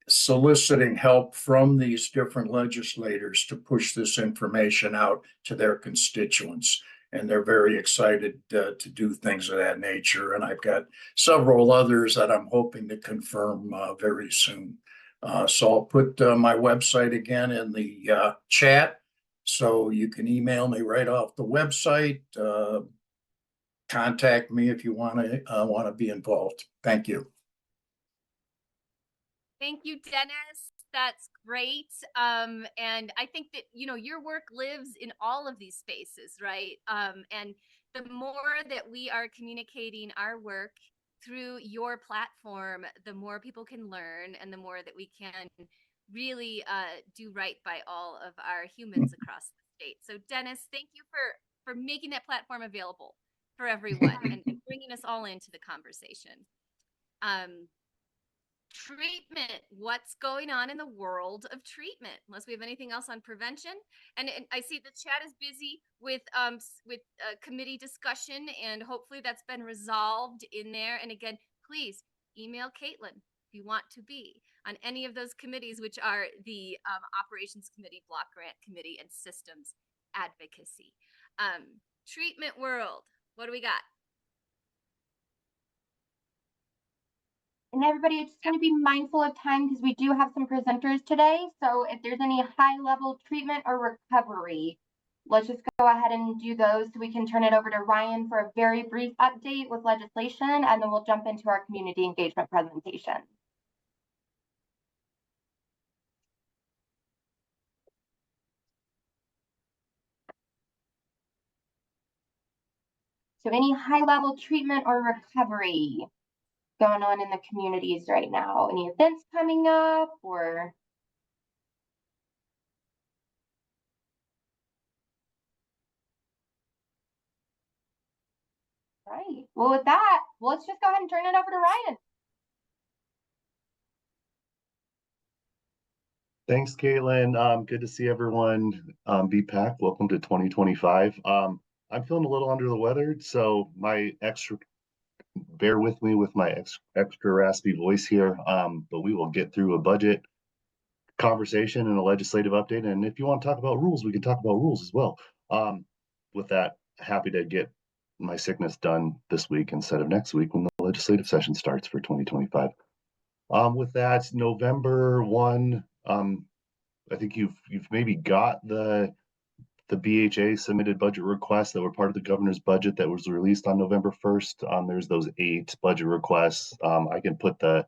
soliciting help from these different legislators to push this information out to their constituents. And they're very excited to do things of that nature. And I've got several others that I'm hoping to confirm very soon. So I'll put my website again in the chat, so you can email me right off the website. Contact me if you want to be involved. Thank you. Thank you, Dennis. That's great. And I think that, your work lives in all of these spaces, right? And the more that we are communicating our work through your platform, the more people can learn and the more that we can really do right by all of our humans across the state. So Dennis, thank you for making that platform available for everyone and bringing us all into the conversation. treatment. What's going on in the world of treatment? Unless we have anything else on prevention. And I see the chat is busy with committee discussion, and hopefully that's been resolved in there. And again, please email Caitlin if you want to be on any of those committees, which are the operations committee, block grant committee, and systems advocacy. Treatment world. What do we got? And everybody, it's just going to be mindful of time because we do have some presenters today. So if there's any high level treatment or recovery, let's just go ahead and do those so we can turn it over to Ryan for a very brief update with legislation, and then we'll jump into our community engagement presentation. So any high level treatment or recovery going on in the communities right now? Any events coming up or? Right. Well, with that, let's just go ahead and turn it over to Ryan. Thanks, Caitlin. Good to see everyone. BPHAC, welcome to 2025. I'm feeling a little under the weather, so bear with me with my extra raspy voice here. But we will get through a budget conversation and a legislative update. And if you want to talk about rules, we can talk about rules as well. With that, happy to get my sickness done this week instead of next week when the legislative session starts for 2025. With that, November 1, I think you've maybe got the BHA submitted budget requests that were part of the governor's budget that was released on November 1st. There's those 8 budget requests. I can put the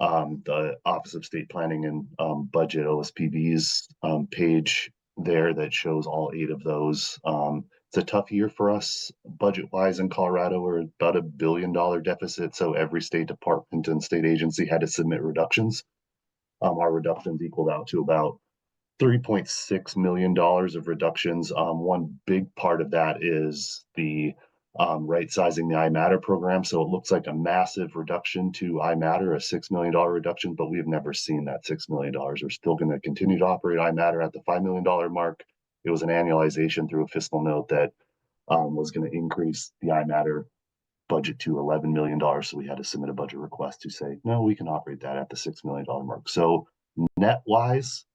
Office of State Planning and Budget OSPB's page there that shows all 8 of those. It's a tough year for us budget-wise in Colorado. We're about $1 billion deficit, so every state department and state agency had to submit reductions. Our reductions equaled out to about $3.6 million of reductions. One big part of that is the right sizing the iMatter program. So it looks like a massive reduction to iMatter, a $6 million reduction, but we've never seen that $6 million. We're still going to continue to operate iMatter at the $5 million mark. It was an annualization through a fiscal note that was going to increase the iMatter budget to $11 million. So we had to submit a budget request to say, no, we can operate that at the $6 million mark. So net wise,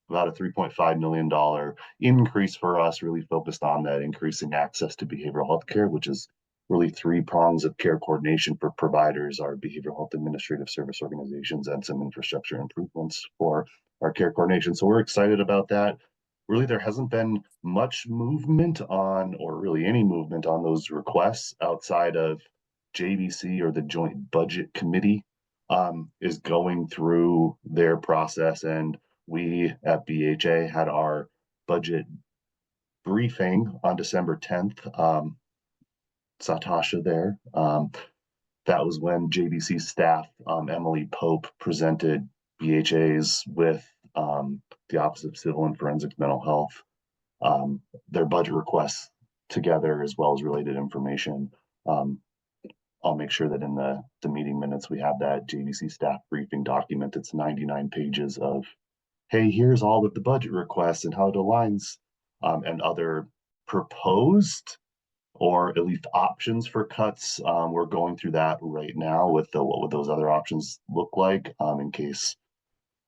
about a $3.5 million increase for us, really focused on that increasing access to behavioral health care, which is really 3 prongs of care coordination for providers, our behavioral health administrative service organizations, and some infrastructure improvements for our care coordination. So we're excited about that. Really, there hasn't been much movement on, or really any movement on those requests outside of JBC, or the Joint Budget Committee is going through their process, and we at BHA had our budget briefing on December 10th. Satasha there. That was when JBC staff, Emily Pope, presented BHA's with the Office of Civil and Forensic Mental Health, their budget requests together, as well as related information. I'll make sure that in the meeting minutes we have that JBC staff briefing document. It's 99 pages of, hey, here's all of the budget requests and how it aligns, and other proposed or at least options for cuts. We're going through that right now with what would those other options look like, in case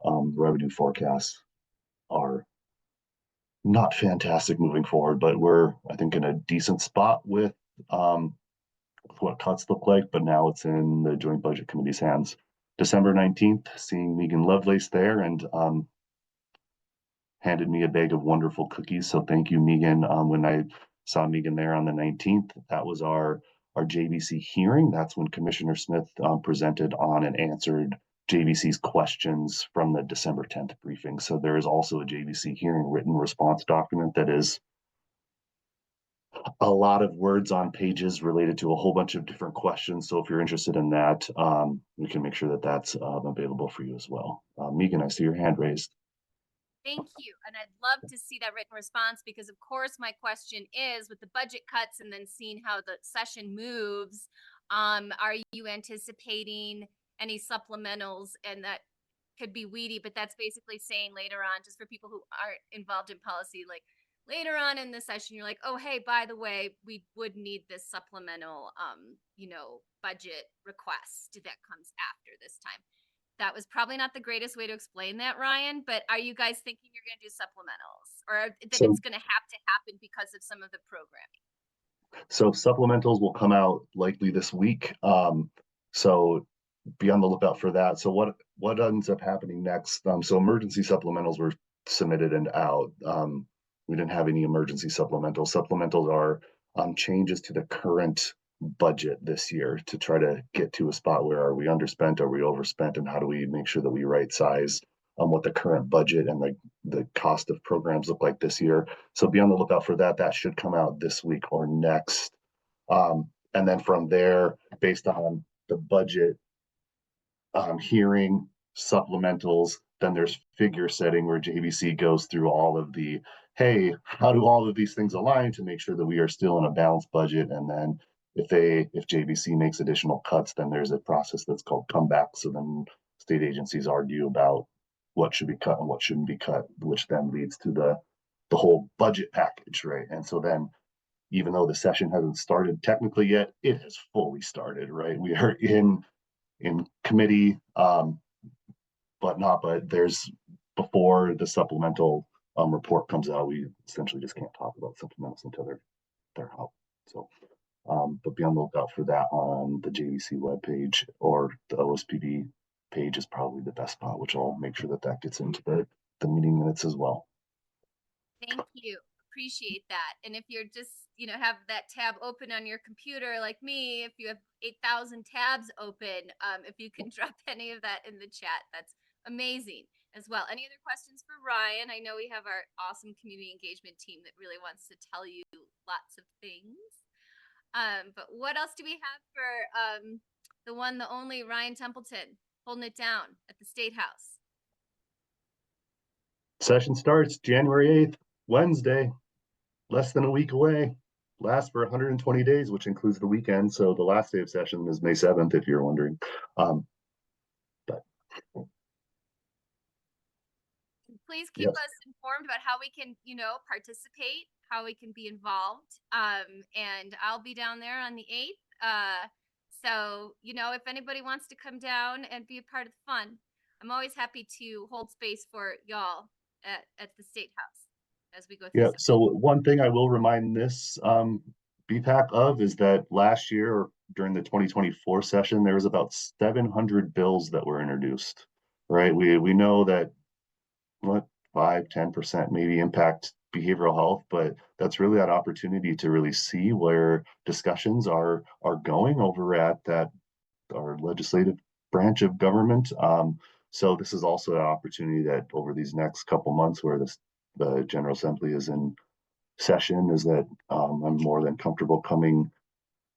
revenue forecasts are not fantastic moving forward, but we're, I think, in a decent spot with what cuts look like, but now it's in the Joint Budget Committee's hands. December 19th, seeing Megan Lovelace there, and handed me a bag of wonderful cookies. So thank you, Megan. When I saw Megan there on the 19th, that was our JBC hearing. That's when Commissioner Smith presented on and answered JBC's questions from the December 10th briefing. So there is also a JBC hearing written response document that is a lot of words on pages related to a whole bunch of different questions. So if you're interested in that, we can make sure that that's available for you as well. Megan, I see your hand raised. Thank you. And I'd love to see that written response, because of course my question is, with the budget cuts and then seeing how the session moves, are you anticipating any supplementals, and that could be weedy, but that's basically saying later on, just for people who aren't involved in policy, like later on in the session, you're like, oh, hey, by the way, we would need this supplemental, budget request that comes after this time. That was probably not the greatest way to explain that, Ryan, but are you guys thinking you're going to do supplementals, or that So- it's going to have to happen because of some of the programming? So supplementals will come out likely this week. So be on the lookout for that. So what ends up happening next? So emergency supplementals were submitted and out. We didn't have any emergency supplementals. Supplementals are changes to the current budget this year to try to get to a spot where are we underspent, are we overspent, and how do we make sure that we right size what the current budget and the cost of programs look like this year. So be on the lookout for that. That should come out this week or next. And then from there, based on the budget hearing, supplementals, then there's figure setting where JVC goes through all of the, hey, how do all of these things align to make sure that we are still in a balanced budget? And then if JVC makes additional cuts, then there's a process that's called comeback. So then state agencies argue about what should be cut and what shouldn't be cut, which then leads to the whole budget package, right? And so then even though the session hasn't started technically yet, it has fully started, right? We are in committee, but there's before the supplemental report comes out, we essentially just can't talk about supplementals until they're out. So, but be on the lookout for that on the JVC webpage, or the OSPD page is probably the best spot, which I'll make sure that gets into the meeting minutes as well. Thank you. Appreciate that. And if you're just, have that tab open on your computer like me, if you have 8,000 tabs open, if you can drop any of that in the chat, that's amazing as well. Any other questions for Ryan? I know we have our awesome community engagement team that really wants to tell you lots of things. But what else do we have for the one, the only Ryan Templeton holding it down at the State House? Session starts January 8th, Wednesday, less than a week away. Lasts for 120 days, which includes the weekend. So the last day of session is May 7th, if you're wondering. But please keep us informed about how we can, participate, how we can be involved. And I'll be down there on the 8th. So, if anybody wants to come down and be a part of the fun, I'm always happy to hold space for y'all at the State House as we go through. Yeah, so one thing I will remind this BPHAC of is that last year during the 2024 session, there was about 700 bills that were introduced, right? We know that 5-10% maybe impact behavioral health, but that's really that opportunity to really see where discussions are going over at our legislative branch of government. So this is also an opportunity that over these next couple months where the General Assembly is in session, is that I'm more than comfortable coming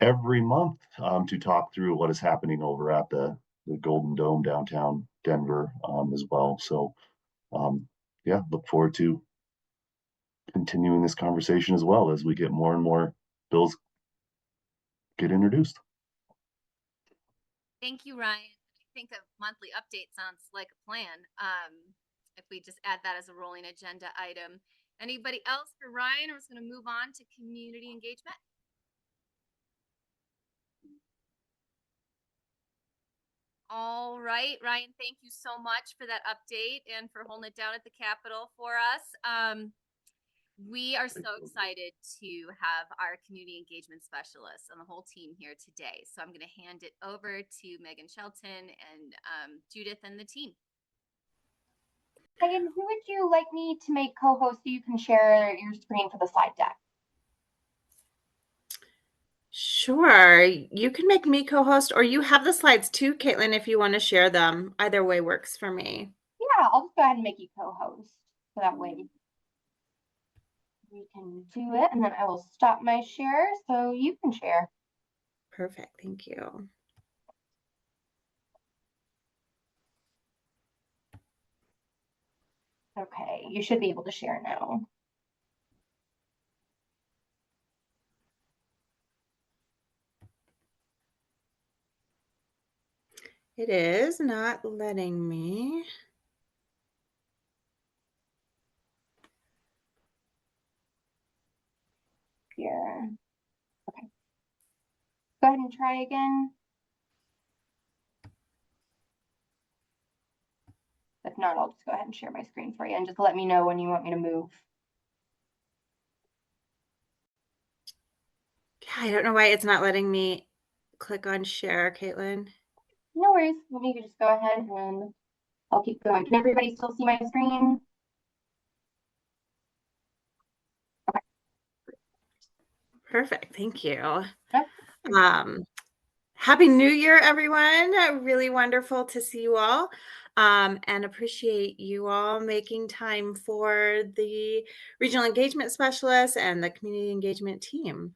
every month to talk through what is happening over at the Golden Dome downtown Denver as well. So look forward to continuing this conversation as well as we get more and more bills get introduced. Thank you, Ryan. I think a monthly update sounds like a plan. If we just add that as a rolling agenda item. Anybody else for Ryan, or is going to move on to community engagement? All right, Ryan, thank you so much for that update and for holding it down at the Capitol for us. We are so excited to have our community engagement specialists and the whole team here today. So I'm going to hand it over to Megan Shelton and Judith and the team. Megan, who would you like me to make co-host so you can share your screen for the slide deck? Sure. You can make me co-host, or you have the slides too, Caitlin, if you want to share them. Either way works for me. Yeah, I'll just go ahead and make you co-host. So that way we can do it. And then I will stop my share so you can share. Perfect. Thank you. Okay, you should be able to share now. It is not letting me. Here. Okay. Go ahead and try again. If not, I'll just go ahead and share my screen for you and just let me know when you want me to move. Yeah, I don't know why it's not letting me click on share, Caitlin. No worries. Let me just go ahead and I'll keep going. Can everybody still see my screen? Okay. Perfect. Thank you. Yep. Happy New Year, everyone. Really wonderful to see you all. And appreciate you all making time for the regional engagement specialist and the community engagement team.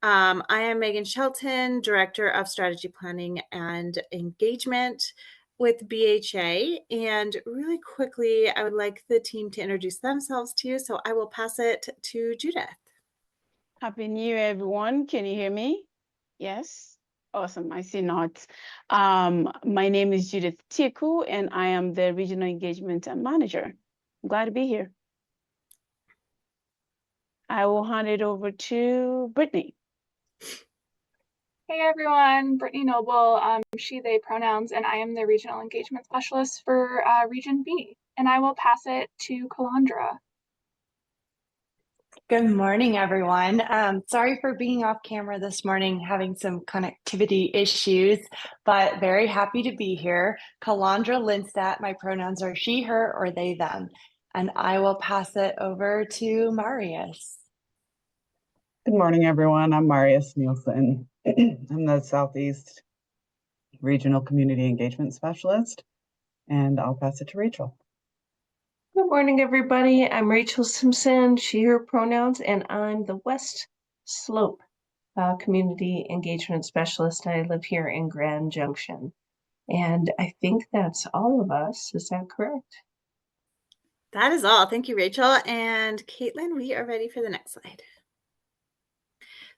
I am Megan Shelton, Director of Strategy Planning and Engagement with BHA. And really quickly, I would like the team to introduce themselves to you. So I will pass it to Judith. Happy New Year, everyone. Can you hear me? Yes? Awesome. I see nods. My name is Judith Tiku, and I am the Regional Engagement Manager. I'm glad to be here. I will hand it over to Brittany. Hey everyone, Brittany Noble, she, they pronouns, and I am the Regional Engagement Specialist for Region B. And I will pass it to Kalandra. Good morning, everyone. Sorry for being off camera this morning, having some connectivity issues, but very happy to be here. Kalandra Lindstadt, my pronouns are she, her, or they, them. And I will pass it over to Marius. Good morning, everyone. I'm Marius Nielsen. I'm the Southeast Regional Community Engagement Specialist, and I'll pass it to Rachel. Good morning, everybody. I'm Rachel Simpson, she, her pronouns, and I'm the West Slope Community Engagement Specialist. I live here in Grand Junction. And I think that's all of us. Is that correct? That is all. Thank you, Rachel. And Caitlin, we are ready for the next slide.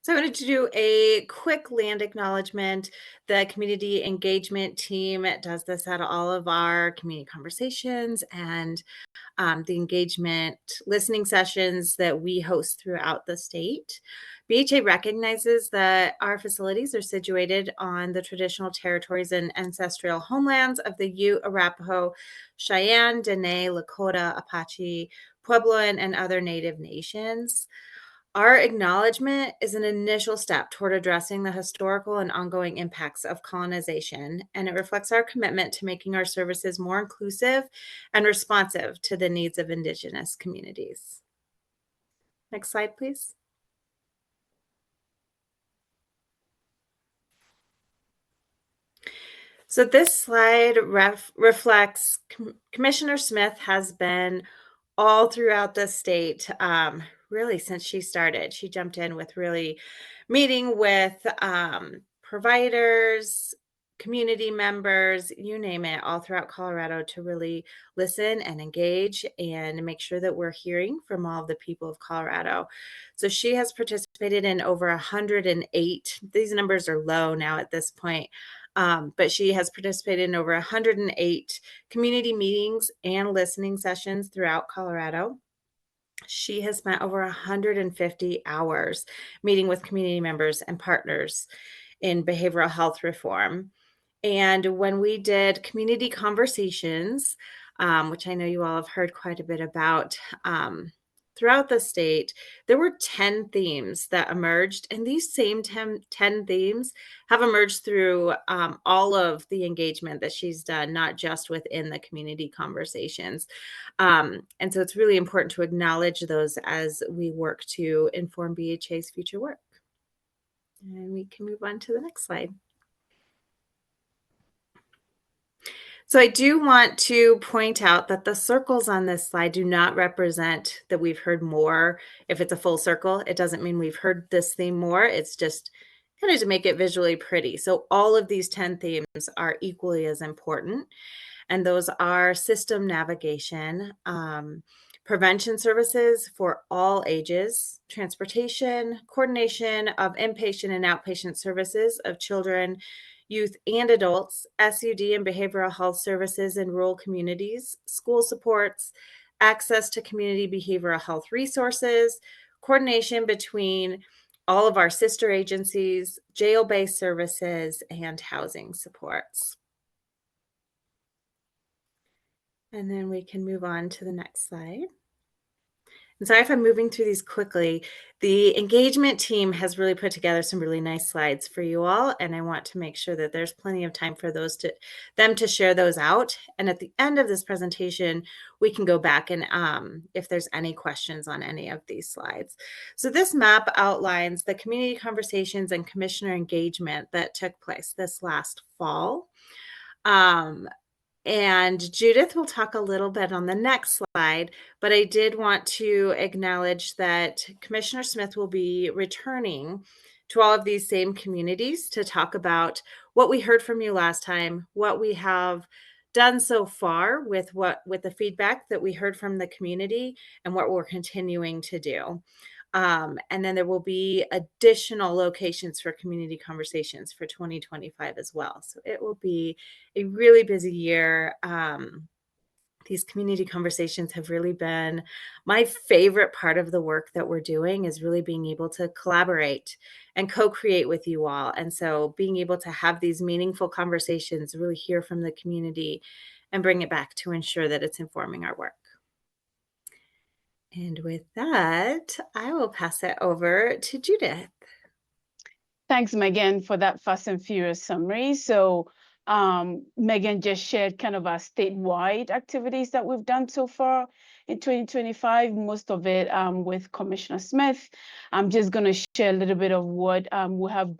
So I wanted to do a quick land acknowledgement. The community engagement team does this at all of our community conversations and the engagement listening sessions that we host throughout the state. BHA recognizes that our facilities are situated on the traditional territories and ancestral homelands of the Ute, Arapaho, Cheyenne, Dene, Lakota, Apache, Puebloan, and other Native nations. Our acknowledgement is an initial step toward addressing the historical and ongoing impacts of colonization, and it reflects our commitment to making our services more inclusive and responsive to the needs of Indigenous communities. Next slide, please. So this slide reflects Commissioner Smith has been all throughout the state, really since she started. She jumped in with really meeting with providers, community members, you name it, all throughout Colorado to really listen and engage and make sure that we're hearing from all of the people of Colorado. So she has participated in over 108. These numbers are low now at this point. But she has participated in over 108 community meetings and listening sessions throughout Colorado. She has spent over 150 hours meeting with community members and partners in behavioral health reform. And when we did community conversations, which I know you all have heard quite a bit about, throughout the state, there were 10 themes that emerged, and these same 10 themes have emerged through all of the engagement that she's done, not just within the community conversations. And so it's really important to acknowledge those as we work to inform BHA's future work. And we can move on to the next slide. So I do want to point out that the circles on this slide do not represent that we've heard more. If it's a full circle, it doesn't mean we've heard this theme more. It's just kind of to make it visually pretty. So all of these 10 themes are equally as important. And those are system navigation, prevention services for all ages, transportation, coordination of inpatient and outpatient services of children, youth and adults, SUD and behavioral health services in rural communities, school supports, access to community behavioral health resources, coordination between all of our sister agencies, jail-based services, and housing supports. And then we can move on to the next slide. And sorry if I'm moving through these quickly. The engagement team has really put together some really nice slides for you all, and I want to make sure that there's plenty of time for them to share those out. And at the end of this presentation, we can go back and if there's any questions on any of these slides. So this map outlines the community conversations and commissioner engagement that took place this last fall. And Judith will talk a little bit on the next slide, but I did want to acknowledge that Commissioner Smith will be returning to all of these same communities to talk about what we heard from you last time, what we have done so far with the feedback that we heard from the community, and what we're continuing to do. And then there will be additional locations for community conversations for 2025 as well. So it will be a really busy year. These community conversations have really been my favorite part of the work that we're doing, is really being able to collaborate and co-create with you all. And so being able to have these meaningful conversations, really hear from the community and bring it back to ensure that it's informing our work. And with that, I will pass it over to Judith. Thanks, Megan, for that fast and furious summary. So Megan just shared kind of our statewide activities that we've done so far in 2025, most of it with Commissioner Smith. I'm just going to share a little bit of what we have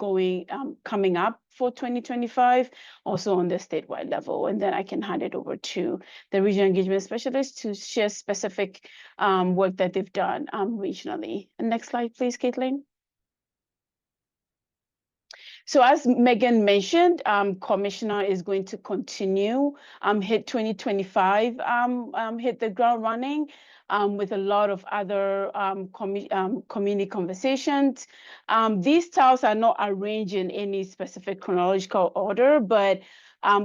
coming up for 2025, also on the statewide level, and then I can hand it over to the regional engagement specialist to share specific work that they've done regionally. And next slide, please, Caitlin. So as Megan mentioned, Commissioner is going to continue hit 2025 hit the ground running with a lot of other community conversations. These tiles are not arranged in any specific chronological order, but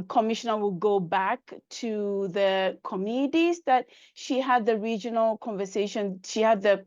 Commissioner will go back to the communities that she had the regional conversation, she had the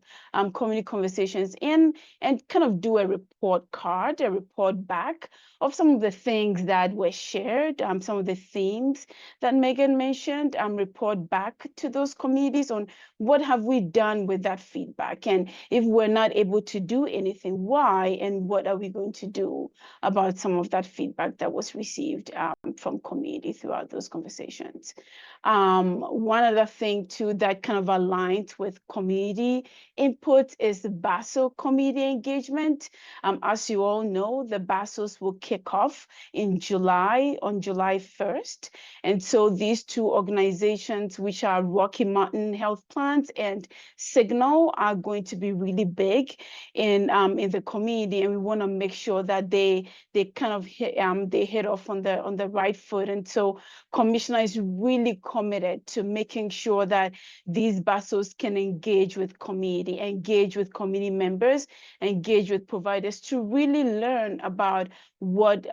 community conversations in, and kind of do a report card, a report back of some of the things that were shared, some of the themes that Megan mentioned, report back to those communities on what have we done with that feedback, and if we're not able to do anything, why, and what are we going to do about some of that feedback that was received from community throughout those conversations. One other thing too that kind of aligns with community input is the BASO community engagement. As you all know, the BASOs will kick off in July, on July 1st. And so these two organizations, which are Rocky Mountain Health Plans and Signal, are going to be really big in the community, and we want to make sure that they kind of hit off on the right foot. And so Commissioner is really committed to making sure that these BASOs can engage with community, engage with community members, engage with providers to really learn about what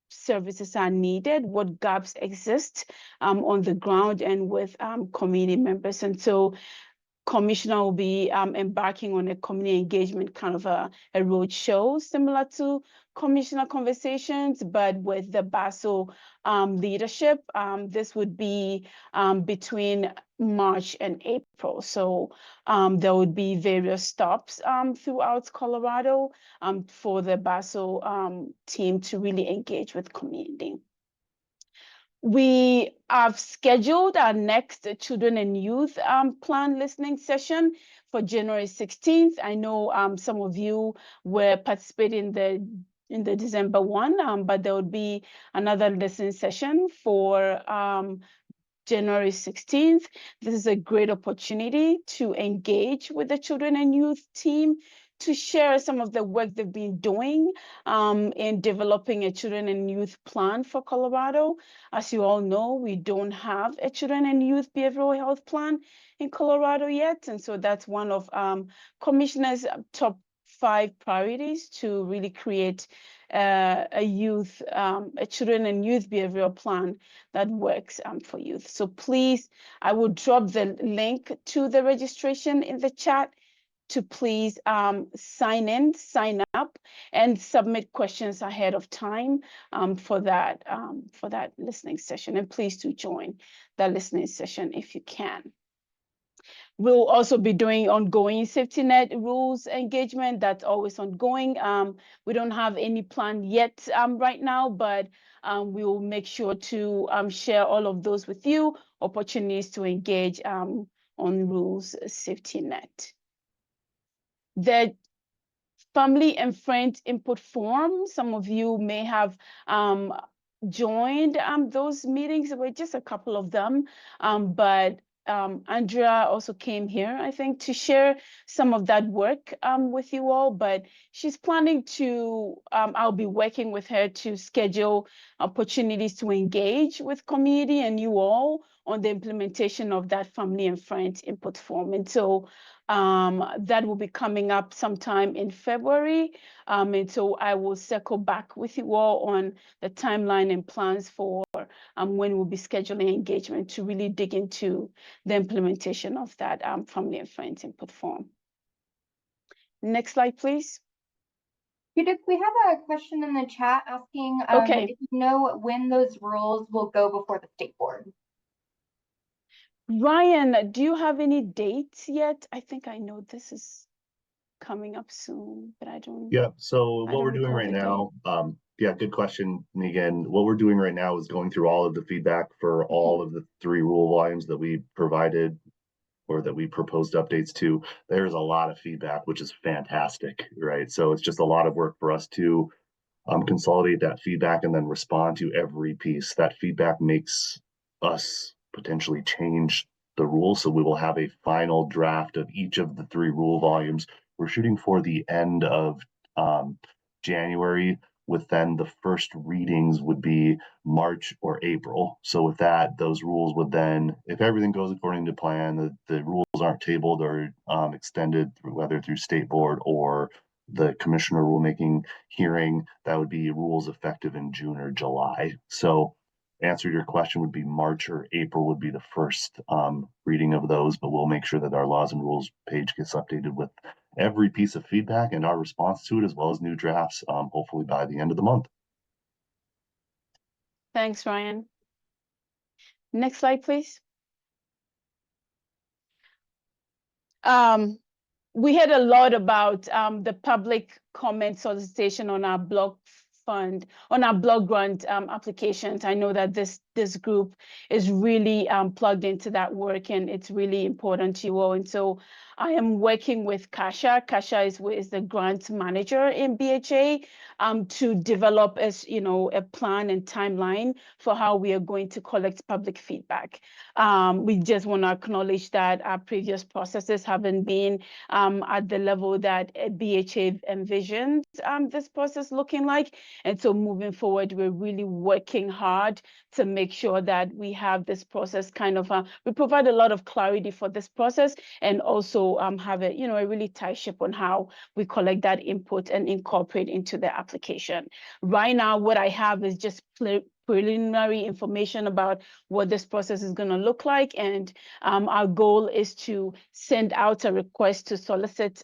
services are needed, what gaps exist on the ground and with community members. And so Commissioner will be embarking on a community engagement kind of a road show similar to Commissioner Conversations, but with the BASO leadership. This would be between March and April. So there would be various stops throughout Colorado for the BASO team to really engage with community. We have scheduled our next Children and Youth Plan listening session for January 16th. I know some of you were participating in the December one, but there would be another listening session for January 16th. This is a great opportunity to engage with the Children and Youth team, to share some of the work they've been doing in developing a children and youth plan for Colorado. As you all know, we don't have a children and youth behavioral health plan in Colorado yet. And so that's one of Commissioner's top 5 priorities, to really create a youth, a children and youth behavioral plan that works for youth. So please, I will drop the link to the registration in the chat to please sign up and submit questions ahead of time for that listening session. And please do join that listening session if you can. We'll also be doing ongoing safety net rules engagement. That's always ongoing. We don't have any plan yet right now, but we will make sure to share all of those with you, opportunities to engage on rules safety net. The family and friend input forum, some of you may have joined those meetings. There were just a couple of them, but Andrea also came here, I think, to share some of that work with you all, but she's planning to, I'll be working with her to schedule opportunities to engage with community and you all on the implementation of that family and friends input form. And so that will be coming up sometime in February. And so I will circle back with you all on the timeline and plans for when we'll be scheduling engagement to really dig into the implementation of that family and friends input form. Next slide, please. Judith, we have a question in the chat asking if you know when those rules will go before the state board. Ryan, do you have any dates yet? I think I know this is coming up soon, but I don't. Yeah, so I what don't we're doing recall right the date. now, yeah, good question, Megan. What we're doing right now is going through all of the feedback for all of the 3 rule volumes that we provided or that we proposed updates to. There's a lot of feedback, which is fantastic, right? So it's just a lot of work for us to consolidate that feedback and then respond to every piece. That feedback makes us potentially change the rules. So we will have a final draft of each of the 3 rule volumes. We're shooting for the end of January, with then the first readings would be March or April. So with that, those rules would then, if everything goes according to plan, the rules aren't tabled or extended through, whether through state board or the commissioner rulemaking hearing, that would be rules effective in June or July. So answer to your question would be March or April would be the first reading of those, but we'll make sure that our laws and rules page gets updated with every piece of feedback and our response to it, as well as new drafts, hopefully by the end of the month. Thanks, Ryan. Next slide, please. We heard a lot about the public comment solicitation on our block grant applications. I know that this group is really plugged into that work, and it's really important to you all. And so I am working with Kasha. Kasha is the grant manager in BHA to develop a plan and timeline for how we are going to collect public feedback. We just want to acknowledge that our previous processes haven't been at the level that BHA envisioned this process looking like. And so moving forward, we're really working hard to make sure that we have this process kind of, we provide a lot of clarity for this process, and also have a really tight ship on how we collect that input and incorporate into the application. Right now, what I have is just preliminary information about what this process is going to look like, and our goal is to send out a request to solicit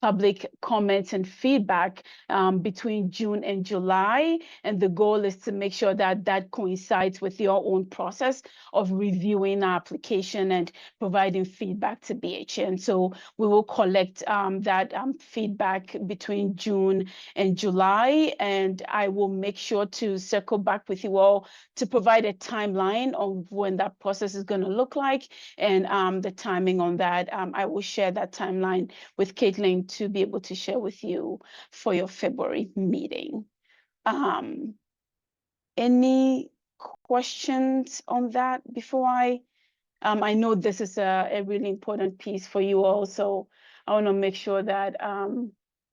public comments and feedback between June and July, and the goal is to make sure that that coincides with your own process of reviewing our application and providing feedback to BHA. And so we will collect that feedback between June and July, and I will make sure to circle back with you all to provide a timeline of when that process is going to look like, and the timing on that. I will share that timeline with Caitlin to be able to share with you for your February meeting. Any questions on that before I know this is a really important piece for you all, so I want to make sure that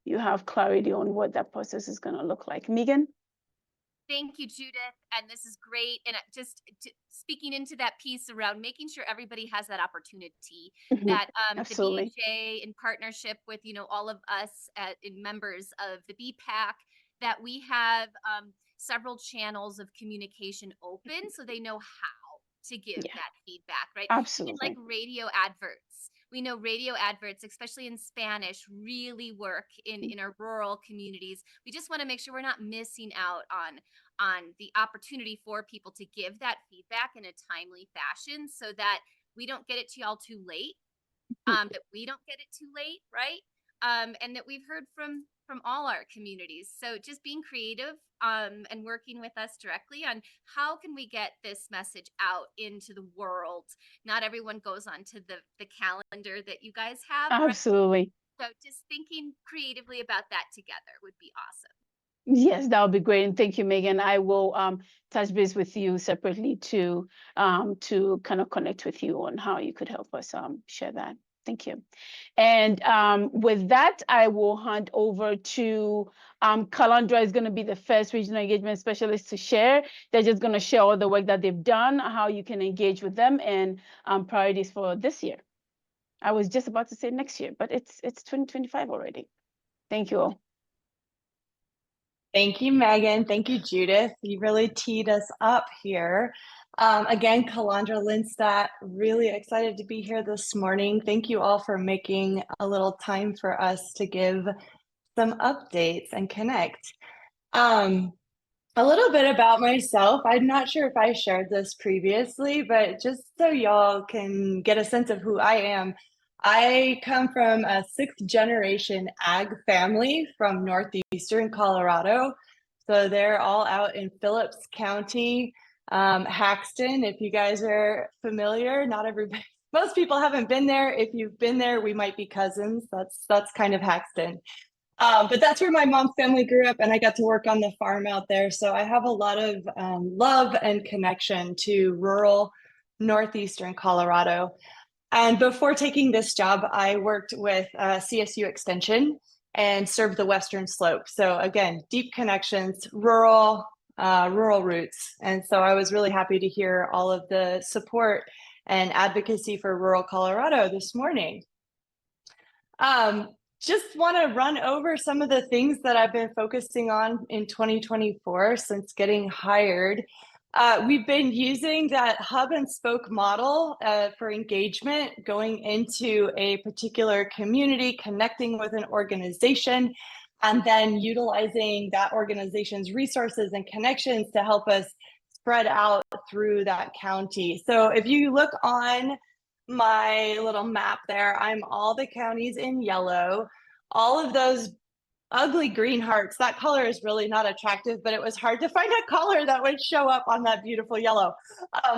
you have clarity on what that process is going to look like. Megan? Thank you, Judith. And this is great. And just speaking into that piece around making sure everybody has that opportunity, that Absolutely. the BHA in partnership with, all of us in members of the BPHAC that we have several channels of communication open so they know how to give that feedback, right? Absolutely. And like radio adverts. We know radio adverts, especially in Spanish, really work in our rural communities. We just want to make sure we're not missing out on the opportunity for people to give that feedback in a timely fashion so that we don't get it to y'all too late, that we don't get it too late, right? And that we've heard from all our communities. So just being creative and working with us directly on how can we get this message out into the world. Not everyone goes onto the calendar that you guys have. Right? Absolutely. So just thinking creatively about that together would be awesome. Yes, that would be great. And thank you, Megan. I will touch base with you separately to kind of connect with you on how you could help us share that. Thank you. And with that, I will hand over to Calandra is going to be the first regional engagement specialist to share. They're just going to share all the work that they've done, how you can engage with them, and priorities for this year. I was just about to say next year, but it's 2025 already. Thank you all. Thank you, Megan. Thank you, Judith. You really teed us up here. Again, Calandra Lindstadt, really excited to be here this morning. Thank you all for making a little time for us to give some updates and connect. A little bit about myself. I'm not sure if I shared this previously, but just so y'all can get a sense of who I am, I come from a 6th generation ag family from northeastern Colorado. So they're all out in Phillips County, Haxton. If you guys are familiar, not everybody, most people haven't been there. If you've been there, we might be cousins. That's kind of Haxton. But that's where my mom's family grew up, and I got to work on the farm out there. So I have a lot of love and connection to rural northeastern Colorado. And before taking this job, I worked with CSU Extension and served the Western Slope. So again, deep connections, rural roots. And so I was really happy to hear all of the support and advocacy for rural Colorado this morning. Just want to run over some of the things that I've been focusing on in 2024 since getting hired. We've been using that hub and spoke model for engagement, going into a particular community, connecting with an organization, and then utilizing that organization's resources and connections to help us spread out through that county. So if you look on my little map there, I'm all the counties in yellow. All of those ugly green hearts, that color is really not attractive, but it was hard to find a color that would show up on that beautiful yellow.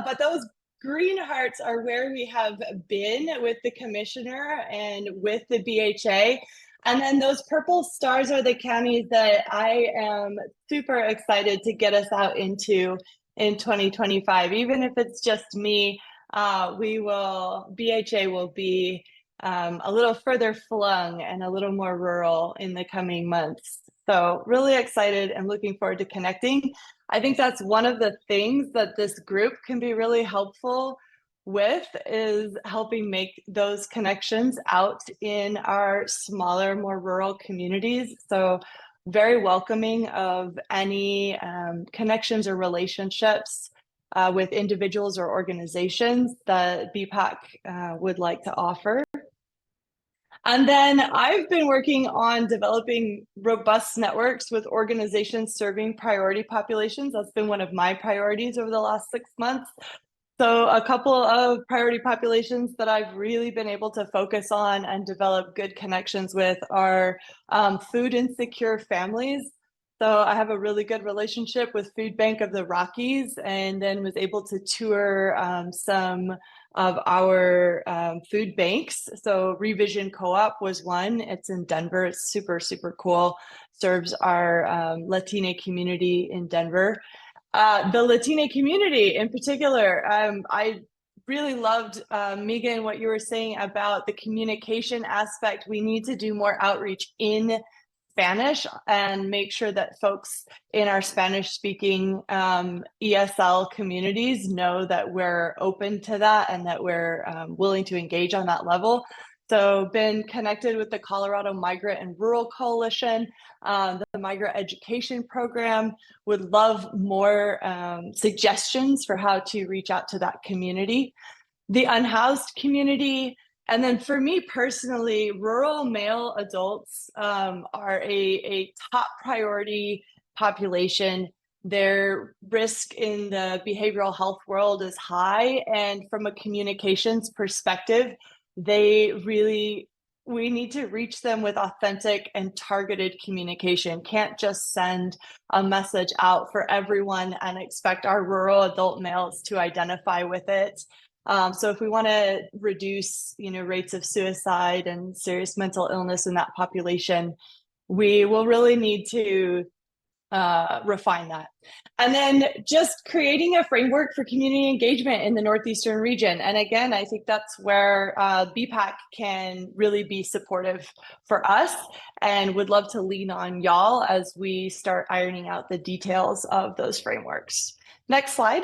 But those green hearts are where we have been with the commissioner and with the BHA. And then those purple stars are the counties that I am super excited to get us out into in 2025. Even if it's just me, BHA will be a little further flung and a little more rural in the coming months. So really excited and looking forward to connecting. I think that's one of the things that this group can be really helpful with, is helping make those connections out in our smaller, more rural communities. So very welcoming of any connections or relationships with individuals or organizations that BPHAC would like to offer. And then I've been working on developing robust networks with organizations serving priority populations. That's been one of my priorities over the last 6 months. So a couple of priority populations that I've really been able to focus on and develop good connections with are food insecure families. So I have a really good relationship with Food Bank of the Rockies, and then was able to tour some of our food banks. So Revision Co-op was one. It's in Denver. It's super, super cool. Serves our Latina community in Denver. The Latina community in particular, I really loved, Megan, what you were saying about the communication aspect. We need to do more outreach in Spanish and make sure that folks in our Spanish speaking ESL communities know that we're open to that and that we're willing to engage on that level. So been connected with the Colorado Migrant and Rural Coalition, the Migrant Education Program. Would love more suggestions for how to reach out to that community. The unhoused community. And then for me personally, rural male adults are a top priority population. Their risk in the behavioral health world is high. And from a communications perspective, we need to reach them with authentic and targeted communication. Can't just send a message out for everyone and expect our rural adult males to identify with it. So if we want to reduce, rates of suicide and serious mental illness in that population, we will really need to refine that. And then just creating a framework for community engagement in the Northeastern region. And again, I think that's where BPHAC can really be supportive for us, and would love to lean on y'all as we start ironing out the details of those frameworks. Next slide.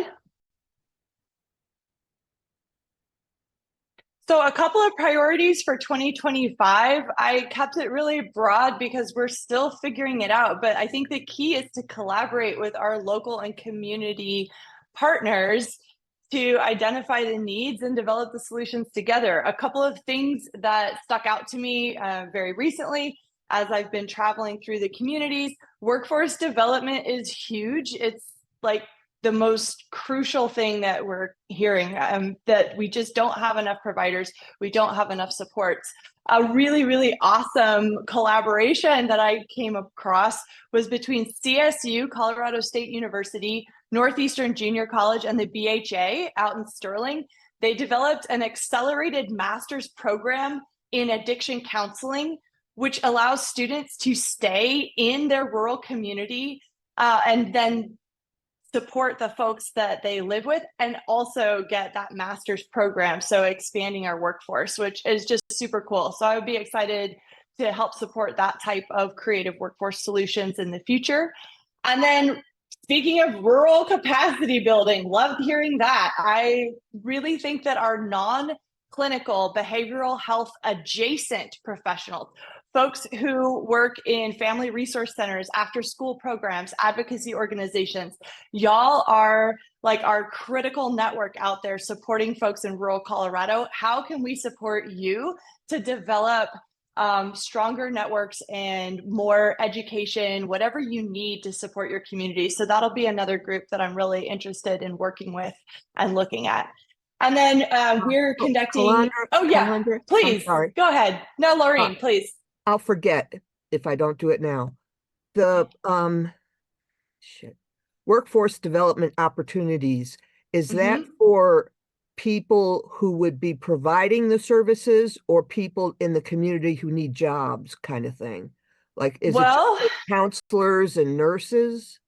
So a couple of priorities for 2025. I kept it really broad because we're still figuring it out, but I think the key is to collaborate with our local and community partners to identify the needs and develop the solutions together. A couple of things that stuck out to me very recently as I've been traveling through the communities. Workforce development is huge. It's like the most crucial thing that we're hearing, that we just don't have enough providers. We don't have enough supports. A really, really awesome collaboration that I came across was between CSU, Colorado State University, Northeastern Junior College, and the BHA out in Sterling. They developed an accelerated master's program in addiction counseling, which allows students to stay in their rural community and then support the folks that they live with, and also get that master's program. So expanding our workforce, which is just super cool. So I would be excited to help support that type of creative workforce solutions in the future. And then speaking of rural capacity building, loved hearing that. I really think that our non-clinical behavioral health adjacent professionals, folks who work in family resource centers, after school programs, advocacy organizations, y'all are like our critical network out there supporting folks in rural Colorado. How can we support you to develop stronger networks and more education, whatever you need to support your community? So that'll be another group that I'm really interested in working with and looking at. And then we're conducting. Calandra, Please go ahead. No, Laureen, please. I'll forget if I don't do it now. The workforce development opportunities, is that for people who would be providing the services or people in the community who need jobs, kind of thing? Like, is it just counselors and nurses?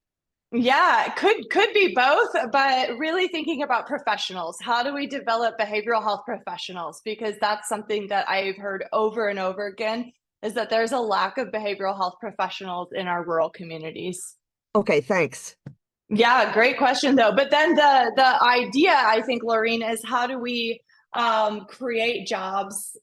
Yeah, could be both, but really thinking about professionals. How do we develop behavioral health professionals? Because that's something that I've heard over and over again, is that there's a lack of behavioral health professionals in our rural communities. Okay, thanks. Yeah, great question though. But then the idea, I think, Laureen, is how do we create jobs,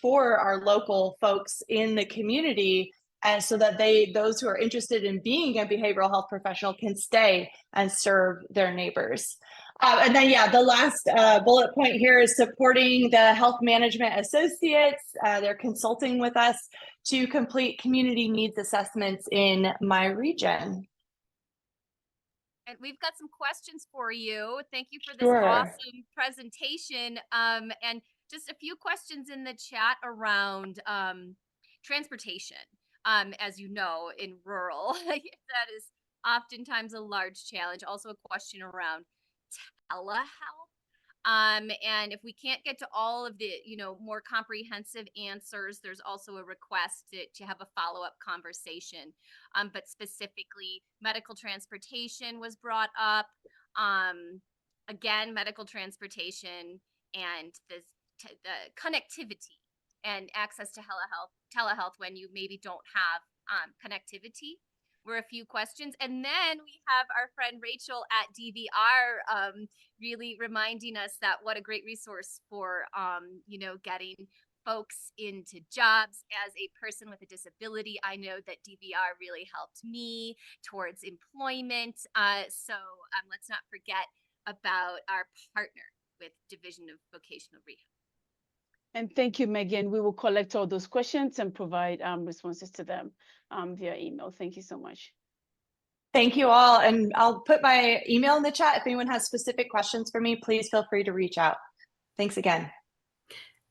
for our local folks in the community, and so that those who are interested in being a behavioral health professional can stay and serve their neighbors. And then, the last bullet point here is supporting the health management associates. They're consulting with us to complete community needs assessments in my region. And we've got some questions for you. Thank you for this Sure. awesome presentation. And just a few questions in the chat around transportation. As you know, in rural, that is oftentimes a large challenge. Also a question around telehealth. And if we can't get to all of the, more comprehensive answers, there's also a request to have a follow-up conversation. But specifically, medical transportation was brought up. Again, medical transportation and the connectivity and access to telehealth when you maybe don't have connectivity were a few questions. And then we have our friend Rachel at DVR really reminding us that what a great resource for, getting folks into jobs. As a person with a disability, I know that DVR really helped me towards employment. So let's not forget about our partner with Division of Vocational Rehab. And thank you, Megan. We will collect all those questions and provide responses to them via email. Thank you so much. Thank you all. And I'll put my email in the chat. If anyone has specific questions for me, please feel free to reach out. Thanks again.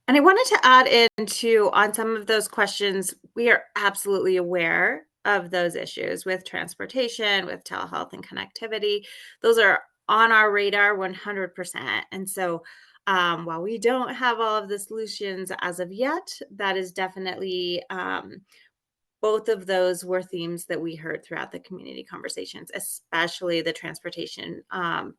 And I wanted to add in too on some of those questions. We are absolutely aware of those issues with transportation, with telehealth and connectivity. Those are on our radar 100%. And so while we don't have all of the solutions as of yet, that is definitely both of those were themes that we heard throughout the community conversations, especially the transportation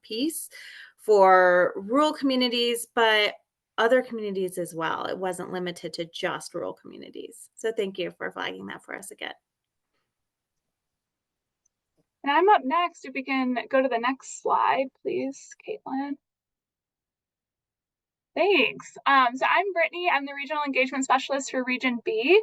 piece for rural communities, but other communities as well. It wasn't limited to just rural communities. So thank you for flagging that for us again. And I'm up next. If we can go to the next slide, please, Caitlin. Thanks. So I'm Brittany. I'm the Regional Engagement Specialist for Region B,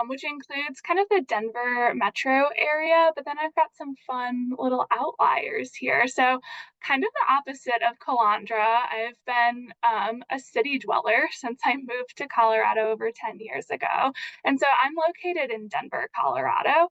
which includes kind of the Denver metro area, but then I've got some fun little outliers here. So kind of the opposite of Calandra. I've been a city dweller since I moved to Colorado over 10 years ago. And so I'm located in Denver, Colorado.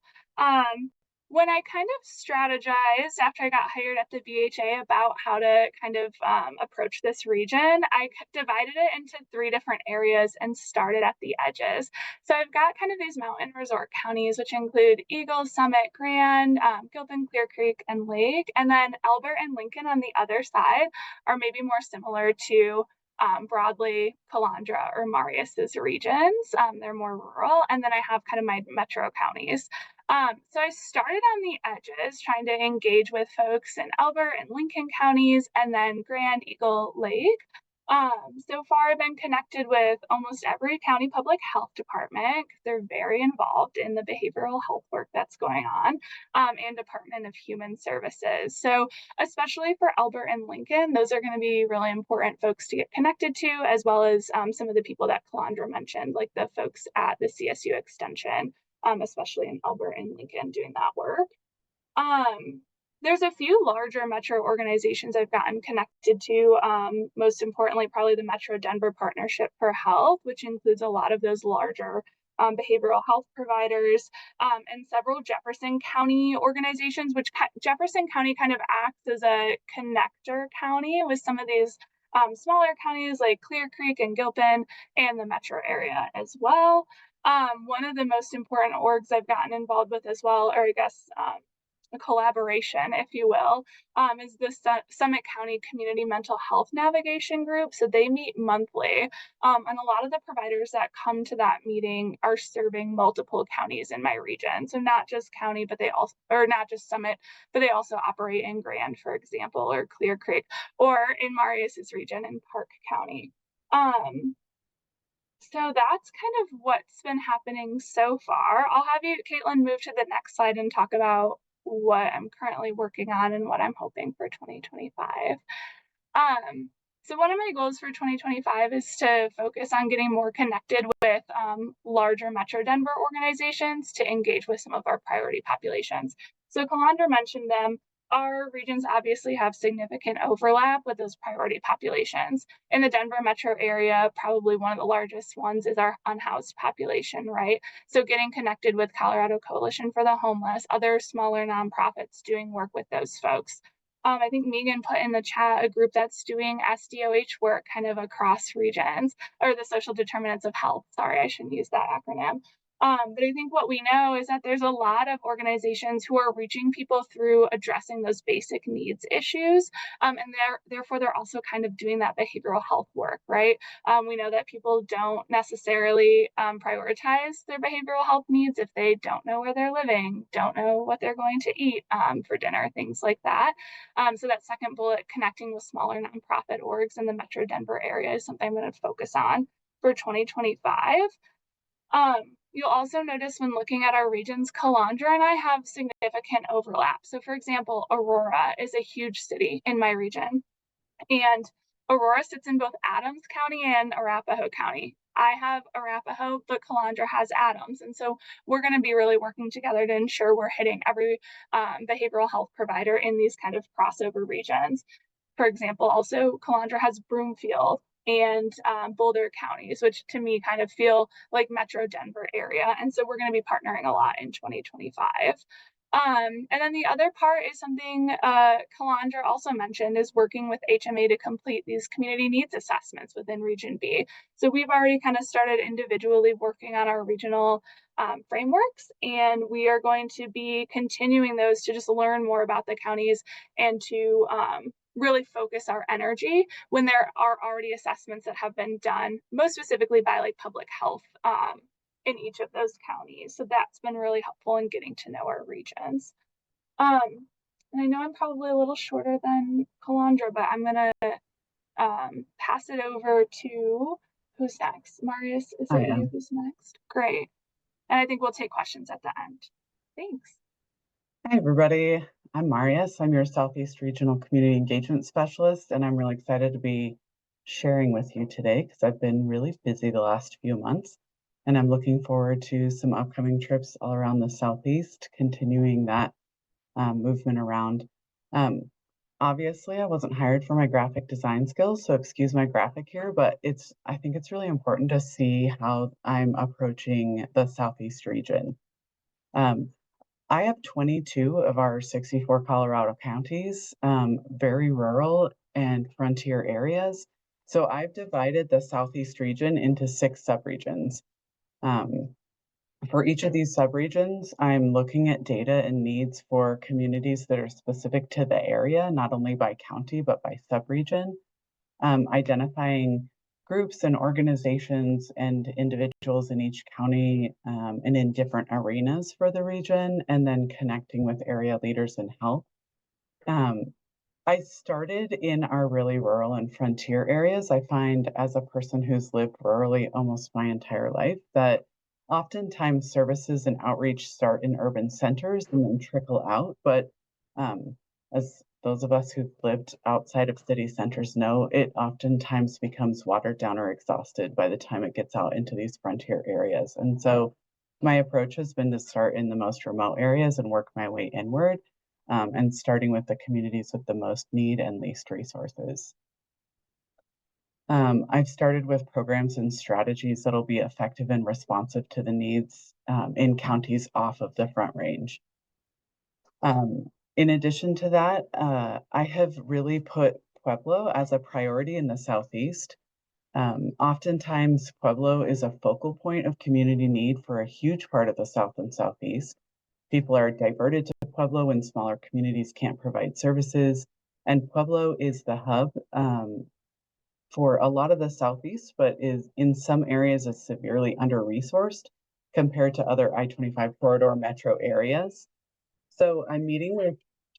When I kind of strategized after I got hired at the BHA about how to kind of approach this region, I divided it into 3 different areas and started at the edges. So I've got kind of these mountain resort counties, which include Eagle, Summit, Grand, Gilpin, Clear Creek, and Lake. And then Elbert and Lincoln on the other side are maybe more similar to broadly Calandra or Marius's regions. They're more rural. And then I have kind of my metro counties. So I started on the edges trying to engage with folks in Elbert and Lincoln counties and then Grand, Eagle, Lake. So far I've been connected with almost every county public health department. They're very involved in the behavioral health work that's going on, and Department of Human Services. So especially for Elbert and Lincoln, those are going to be really important folks to get connected to, as well as some of the people that Calandra mentioned, like the folks at the CSU Extension, especially in Elbert and Lincoln doing that work. There's a few larger metro organizations I've gotten connected to. Most importantly, probably the Metro Denver Partnership for Health, which includes a lot of those larger behavioral health providers, and several Jefferson County organizations, which Jefferson County kind of acts as a connector county with some of these smaller counties like Clear Creek and Gilpin and the metro area as well. One of the most important orgs I've gotten involved with as well, or I guess a collaboration, if you will, is the Summit County Community Mental Health Navigation Group. So they meet monthly, and a lot of the providers that come to that meeting are serving multiple counties in my region. So not just county, but they also, or not just Summit, but they also operate in Grand, for example, or Clear Creek, or in Marius's region in Park County. So that's kind of what's been happening so far. I'll have you, Caitlin, move to the next slide and talk about what I'm currently working on and what I'm hoping for 2025. So one of my goals for 2025 is to focus on getting more connected with larger Metro Denver organizations to engage with some of our priority populations. So Calandra mentioned them. Our regions obviously have significant overlap with those priority populations. In the Denver metro area, probably one of the largest ones is our unhoused population, right? So getting connected with Colorado Coalition for the Homeless, other smaller nonprofits doing work with those folks. I think Megan put in the chat a group that's doing SDOH work kind of across regions, or the social determinants of health. Sorry, I shouldn't use that acronym. But I think what we know is that there's a lot of organizations who are reaching people through addressing those basic needs issues. And therefore, they're also kind of doing that behavioral health work, right? We know that people don't necessarily prioritize their behavioral health needs if they don't know where they're living, don't know what they're going to eat for dinner, things like that. So that second bullet, connecting with smaller nonprofit orgs in the Metro Denver area, is something I'm going to focus on for 2025. You'll also notice when looking at our regions, Calandra and I have significant overlap. So for example, Aurora is a huge city in my region. And Aurora sits in both Adams County and Arapahoe County. I have Arapahoe, but Calandra has Adams. And so we're going to be really working together to ensure we're hitting every behavioral health provider in these kind of crossover regions. For example, also Calandra has Broomfield and Boulder counties, which to me kind of feel like Metro Denver area. And so we're going to be partnering a lot in 2025. And then the other part is something Calandra also mentioned, is working with HMA to complete these community needs assessments within Region B. So we've already kind of started individually working on our regional frameworks, and we are going to be continuing those to just learn more about the counties and to really focus our energy when there are already assessments that have been done, most specifically by like public health in each of those counties. So that's been really helpful in getting to know our regions. And I know I'm probably a little shorter than Calandra, but I'm gonna pass it over to who's next? Marius, is it you who's next? Great. And I think we'll take questions at the end. Thanks. Hi, everybody. I'm Marius. I'm your Southeast Regional Community Engagement Specialist, and I'm really excited to be sharing with you today because I've been really busy the last few months, and I'm looking forward to some upcoming trips all around the Southeast, continuing that movement around. Obviously, I wasn't hired for my graphic design skills, so excuse my graphic here, but I think it's really important to see how I'm approaching the Southeast region. I have 22 of our 64 Colorado counties, very rural and frontier areas. So I've divided the Southeast region into 6 subregions. For each of these subregions, I'm looking at data and needs for communities that are specific to the area, not only by county, but by subregion, identifying groups and organizations and individuals in each county and in different arenas for the region, and then connecting with area leaders in health. I started in our really rural and frontier areas. I find, as a person who's lived rurally almost my entire life, that oftentimes services and outreach start in urban centers and then trickle out. But as those of us who've lived outside of city centers know, it oftentimes becomes watered down or exhausted by the time it gets out into these frontier areas. And so my approach has been to start in the most remote areas and work my way inward, and starting with the communities with the most need and least resources. I've started with programs and strategies that'll be effective and responsive to the needs in counties off of the Front Range. In addition to that, I have really put Pueblo as a priority in the Southeast. Oftentimes, Pueblo is a focal point of community need for a huge part of the South and Southeast. People are diverted to Pueblo when smaller communities can't provide services, and Pueblo is the hub for a lot of the Southeast, but is in some areas is severely under-resourced compared to other I-25 corridor metro areas. So I'm meeting with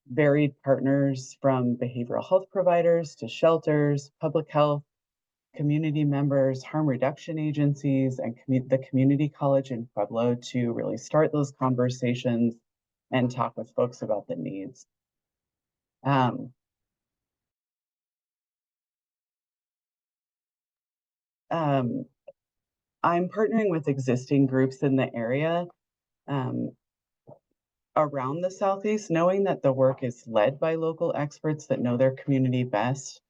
varied partners from behavioral health providers to shelters, public health, community members, harm reduction agencies, and the community college in Pueblo to really start those conversations and talk with folks about the needs. I'm partnering with existing groups in the area around the Southeast, knowing that the work is led by local experts that know their community best.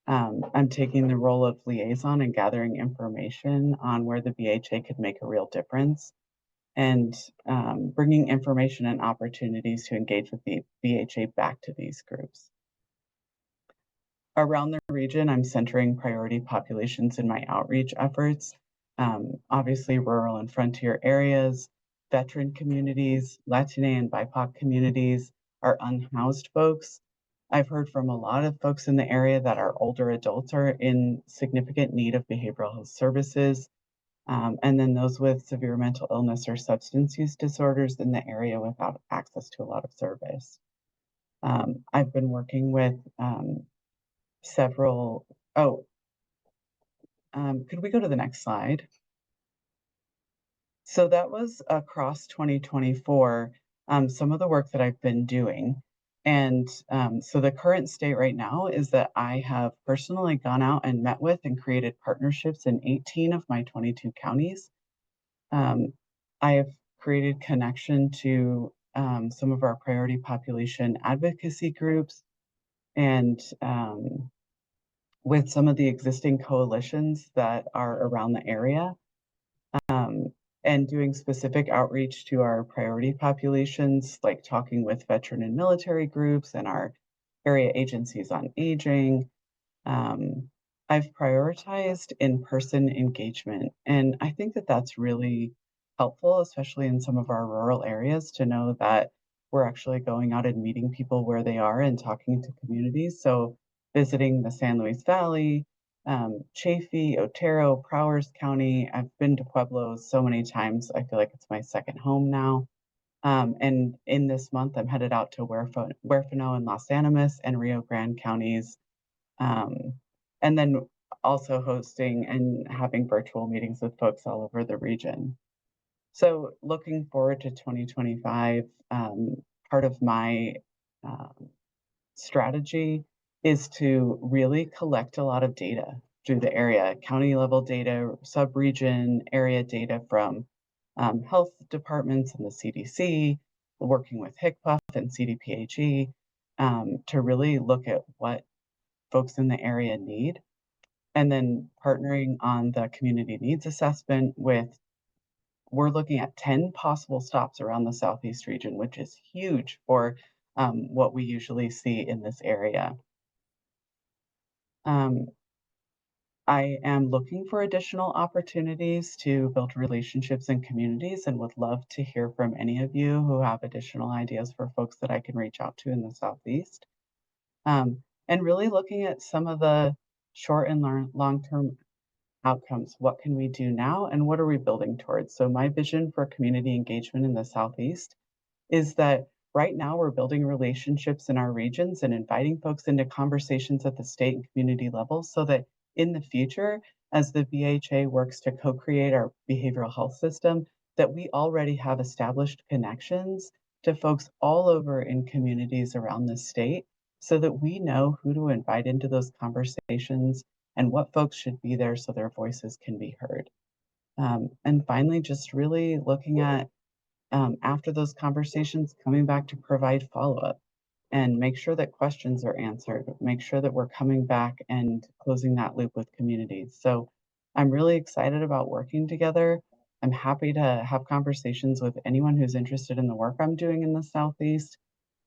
I'm taking the role of liaison and gathering information on where the BHA could make a real difference, and bringing information and opportunities to engage with the BHA back to these groups. Around the region, I'm centering priority populations in my outreach efforts. Obviously, rural and frontier areas, veteran communities, Latina and BIPOC communities, our unhoused folks. I've heard from a lot of folks in the area that our older adults are in significant need of behavioral health services, and then those with severe mental illness or substance use disorders in the area without access to a lot of service. I've been working with several, could we go to the next slide? So that was across 2024, some of the work that I've been doing. And so the current state right now is that I have personally gone out and met with and created partnerships in 18 of my 22 counties. I have created connection to some of our priority population advocacy groups and with some of the existing coalitions that are around the area, and doing specific outreach to our priority populations, like talking with veteran and military groups and our area agencies on aging. I've prioritized in-person engagement, and I think that that's really helpful, especially in some of our rural areas, to know that we're actually going out and meeting people where they are and talking to communities. So visiting the San Luis Valley, Chaffee, Otero, Prowers County. I've been to Pueblos so many times. I feel like it's my second home now. And in this month, I'm headed out to Huerfano and Los Animas and Rio Grande counties. And then also hosting and having virtual meetings with folks all over the region. So looking forward to 2025, part of my strategy is to really collect a lot of data through the area, county level data, sub-region area data from health departments and the CDC, working with HICPUF and CDPHE, to really look at what folks in the area need, and then partnering on the community needs assessment with, we're looking at 10 possible stops around the Southeast region, which is huge for what we usually see in this area. I am looking for additional opportunities to build relationships in communities and would love to hear from any of you who have additional ideas for folks that I can reach out to in the Southeast. And really looking at some of the short and long-term outcomes. What can we do now and what are we building towards? So my vision for community engagement in the Southeast is that right now we're building relationships in our regions and inviting folks into conversations at the state and community level so that in the future, as the BHA works to co-create our behavioral health system, that we already have established connections to folks all over in communities around the state so that we know who to invite into those conversations and what folks should be there so their voices can be heard. And finally, just really looking at after those conversations, coming back to provide follow-up and make sure that questions are answered, make sure that we're coming back and closing that loop with communities. So I'm really excited about working together. I'm happy to have conversations with anyone who's interested in the work I'm doing in the Southeast.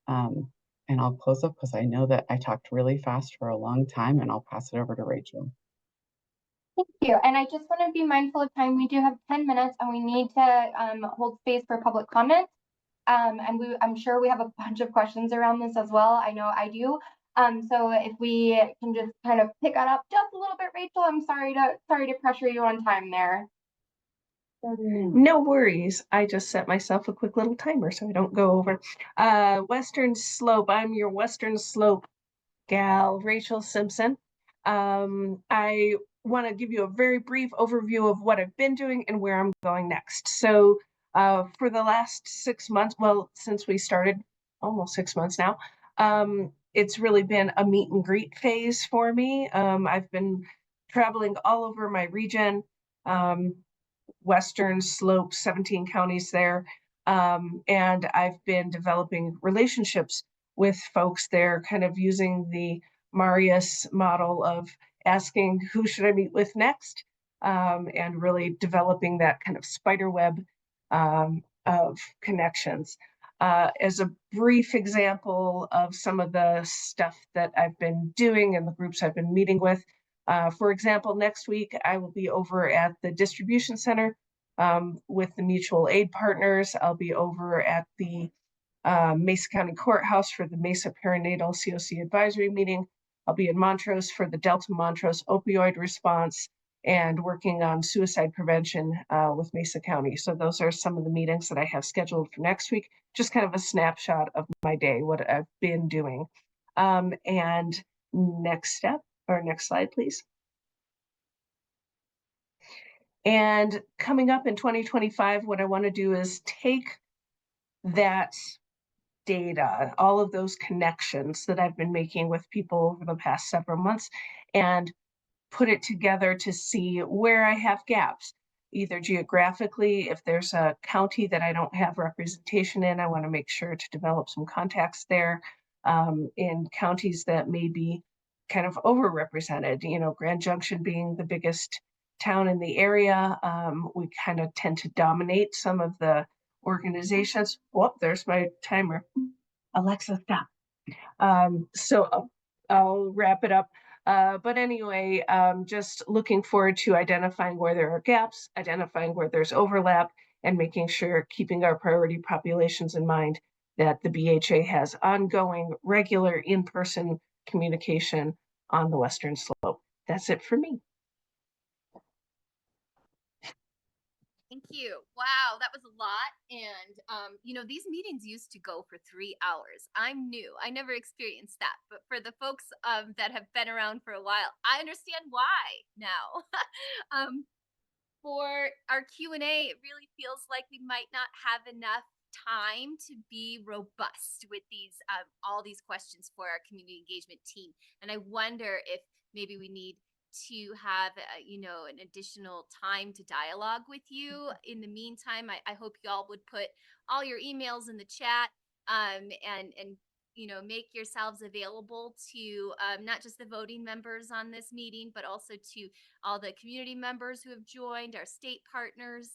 And I'll close up because I know that I talked really fast for a long time, and I'll pass it over to Rachel. Thank you. And I just want to be mindful of time. We do have 10 minutes and we need to hold space for public comment. And I'm sure we have a bunch of questions around this as well. I know I do. So if we can just kind of pick it up just a little bit, Rachel, I'm sorry to pressure you on time there. No worries. I just set myself a quick little timer so I don't go over. Western Slope. I'm your Western Slope gal, Rachel Simpson. I want to give you a very brief overview of what I've been doing and where I'm going next. So for the last 6 months, well, since we started, almost 6 months now, it's really been a meet and greet phase for me. I've been traveling all over my region, Western Slope, 17 counties there. And I've been developing relationships with folks there, kind of using the Marius model of asking who should I meet with next, and really developing that kind of spider web of connections. As a brief example of some of the stuff that I've been doing and the groups I've been meeting with, for example, next week I will be over at the distribution center with the mutual aid partners. I'll be over at the Mesa County Courthouse for the Mesa Perinatal COC advisory meeting. I'll be in Montrose for the Delta Montrose opioid response and working on suicide prevention with Mesa County. So those are some of the meetings that I have scheduled for next week. Just kind of a snapshot of my day, what I've been doing. And next step, or next slide, please. And coming up in 2025, what I want to do is take that data, all of those connections that I've been making with people over the past several months, and put it together to see where I have gaps, either geographically. If there's a county that I don't have representation in, I want to make sure to develop some contacts there, in counties that may be kind of overrepresented, Grand Junction being the biggest town in the area. We kind of tend to dominate some of the organizations. Whoop, there's my timer. Alexa, stop. So I'll wrap it up. But anyway, just looking forward to identifying where there are gaps, identifying where there's overlap, and making sure, keeping our priority populations in mind, that the BHA has ongoing, regular, in-person communication on the Western Slope. That's it for me. Thank you. Wow, that was a lot. And, these meetings used to go for 3 hours. I'm new. I never experienced that. But for the folks that have been around for a while, I understand why now. For our Q&A, it really feels like we might not have enough time to be robust with these all these questions for our community engagement team. And I wonder if maybe we need to have an additional time to dialogue with you. In the meantime, I hope y'all would put all your emails in the chat, and make yourselves available to not just the voting members on this meeting, but also to all the community members who have joined, our state partners.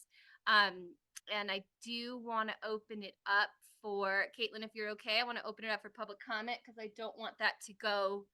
And I do want to open it up for Caitlin, if you're okay. I want to open it up for public comment because I don't want that to go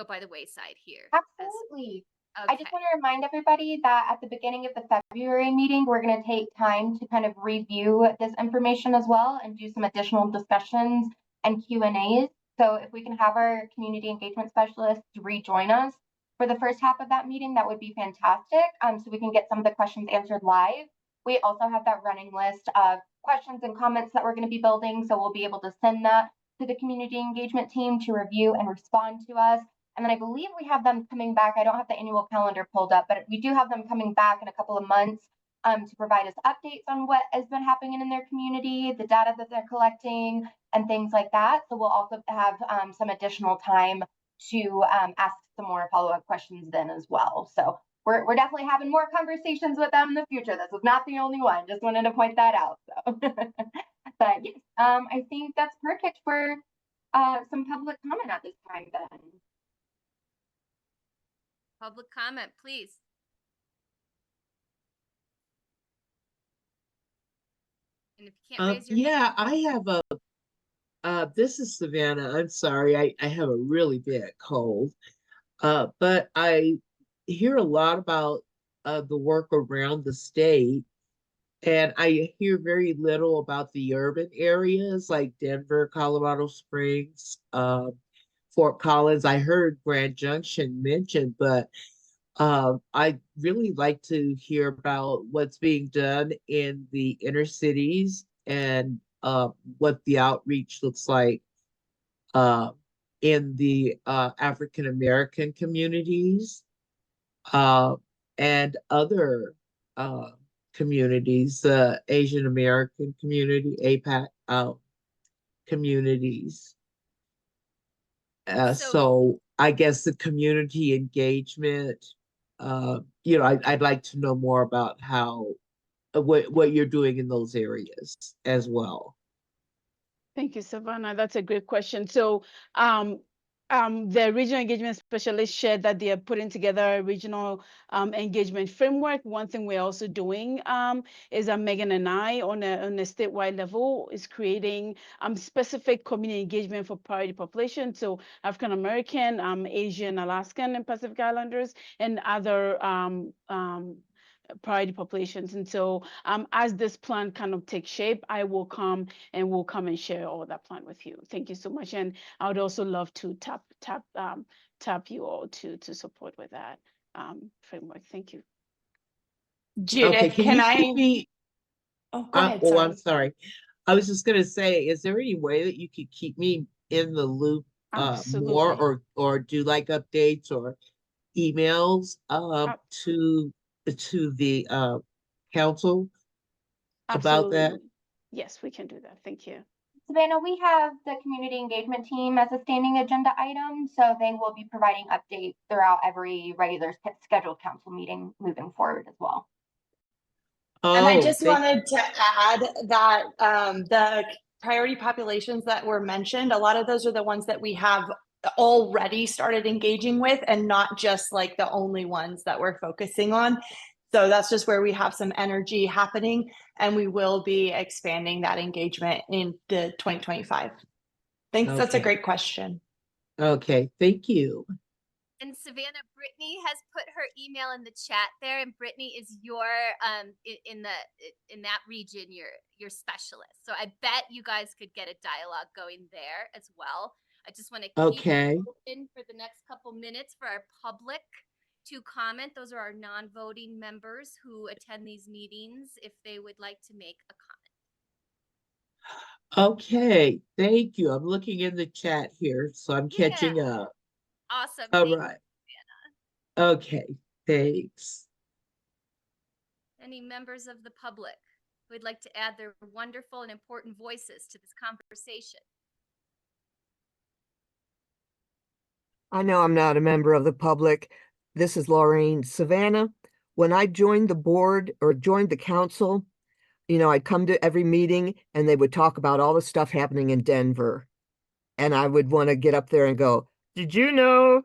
by the wayside here. Absolutely. Okay. I just want to remind everybody that at the beginning of the February meeting, we're going to take time to kind of review this information as well and do some additional discussions and Q&As. So if we can have our community engagement specialists rejoin us for the first half of that meeting, that would be fantastic. So we can get some of the questions answered live. We also have that running list of questions and comments that we're going to be building. So we'll be able to send that to the community engagement team to review and respond to us. And then I believe we have them coming back. I don't have the annual calendar pulled up, but we do have them coming back in a couple of months to provide us updates on what has been happening in their community, the data that they're collecting, and things like that. So we'll also have some additional time to ask some more follow-up questions then as well. So we're definitely having more conversations with them in the future. This was not the only one. Just wanted to point that out. So. But yes, I think that's perfect for some public comment at this time then. Public comment, please. And if you can't raise your Yeah, I have this is Savannah. I'm sorry, I have a really bad cold. But I hear a lot about the work around the state, and I hear very little about the urban areas like Denver, Colorado Springs, Fort Collins. I heard Grand Junction mentioned, but I'd really like to hear about what's being done in the inner cities and what the outreach looks like uh, in the African American communities and other communities, Asian American community, APAC communities. So I guess the community engagement, I'd like to know more about how what you're doing in those areas as well. Thank you, Savannah. That's a great question. So the regional engagement specialist shared that they are putting together a regional engagement framework. One thing we're also doing is Megan and I on a statewide level is creating specific community engagement for priority population. So African American, Asian, Alaskan, and Pacific Islanders, and other priority populations. And so as this plan kind of takes shape, I will come and share all that plan with you. Thank you so much. And I would also love to tap you all to support with that framework. Thank you. Judith, Okay, can you I? keep me? Oh, go ahead. Oh, Sorry. I'm sorry. I was just gonna say, is there any way that you could keep me in the loop more, or do like updates or emails to the council about that? Yes, we can do that. Thank you. Savannah, we have the community engagement team as a standing agenda item, so they will be providing updates throughout every regular scheduled council meeting moving forward as well. And I Oh, just wanted to add that the priority populations that were mentioned, a lot of those are the ones that we have already started engaging with, and not just like the only ones that we're focusing on. So that's just where we have some energy happening, and we will be expanding that engagement in the 2025. Thanks. That's a okay. great question. Okay, thank you. And Savannah, Brittany has put her email in the chat there, and Brittany is your in that region your specialist. So I bet you guys could get a dialogue going there as well. I just want to keep Okay. it open for the next couple minutes for our public to comment. Those are our non-voting members who attend these meetings if they would like to make a comment. Okay, thank you. I'm looking in the chat here, so I'm catching up. Awesome. All Thank right. you, Okay, thanks. any members of the public who would like to add their wonderful and important voices to this conversation? I know I'm not a member of the public. This is Laureen. Savannah, when I joined the board or joined the council, I'd come to every meeting and they would talk about all the stuff happening in Denver. And I would want to get up there and go, did you know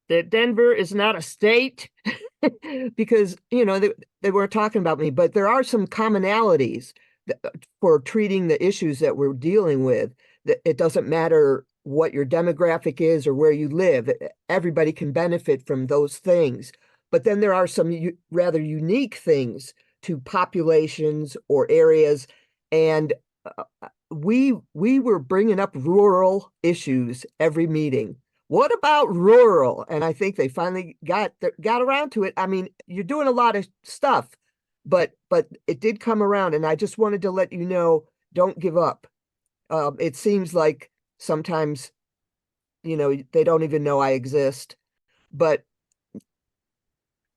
that Denver is not a state? Because, they weren't talking about me, but there are some commonalities for treating the issues that we're dealing with. That it doesn't matter what your demographic is or where you live. Everybody can benefit from those things. But then there are some rather unique things to populations or areas. And we were bringing up rural issues every meeting. What about rural? And I think they finally got around to it. I mean, you're doing a lot of stuff, but it did come around, and I just wanted to let you know, don't give up. It seems like sometimes, they don't even know I exist, but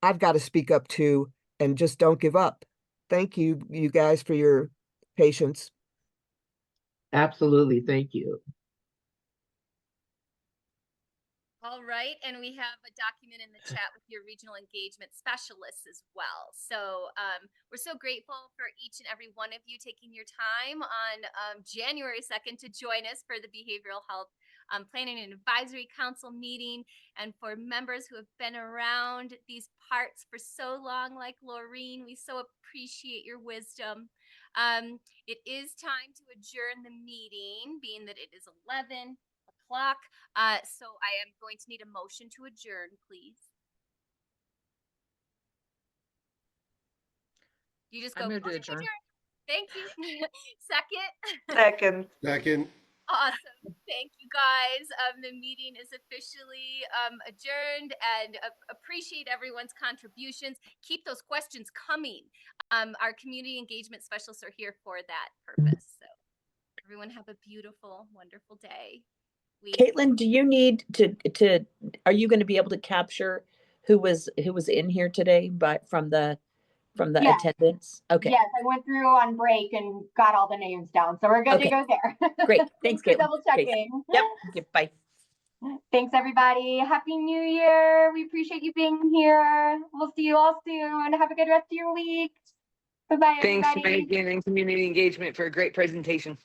I've got to speak up too, and just don't give up. Thank you, you guys, for your patience. Absolutely, thank you. All right, and we have a document in the chat with your regional engagement specialists as well. So we're so grateful for each and every one of you taking your time on January 2nd to join us for the Behavioral Health Planning and Advisory Council meeting, and for members who have been around these parts for so long, like Laureen, we so appreciate your wisdom. It is time to adjourn the meeting, being that it is 11 o'clock. So I am going to need a motion to adjourn, please. You just go, I move to "Motion adjourn." Thank you. Second. Second. Second. Awesome. Thank you, guys. The meeting is officially adjourned, and appreciate everyone's contributions. Keep those questions coming. Our community engagement specialists are here for that purpose. So everyone have a beautiful, wonderful day. Caitlin, do you need to are you going to be able to capture who was in here today from the Yes. attendance? Okay. Yes, I went through on break and got all the names down, so we're good to go there. Great. Thanks, for Caitlin. double checking. Yep. Okay, bye. Thanks, everybody. Happy New Year. We appreciate you being here. We'll see you all soon. Have a good rest of your week. Bye-bye, Thanks, everybody. Megan, and community engagement for a great presentation.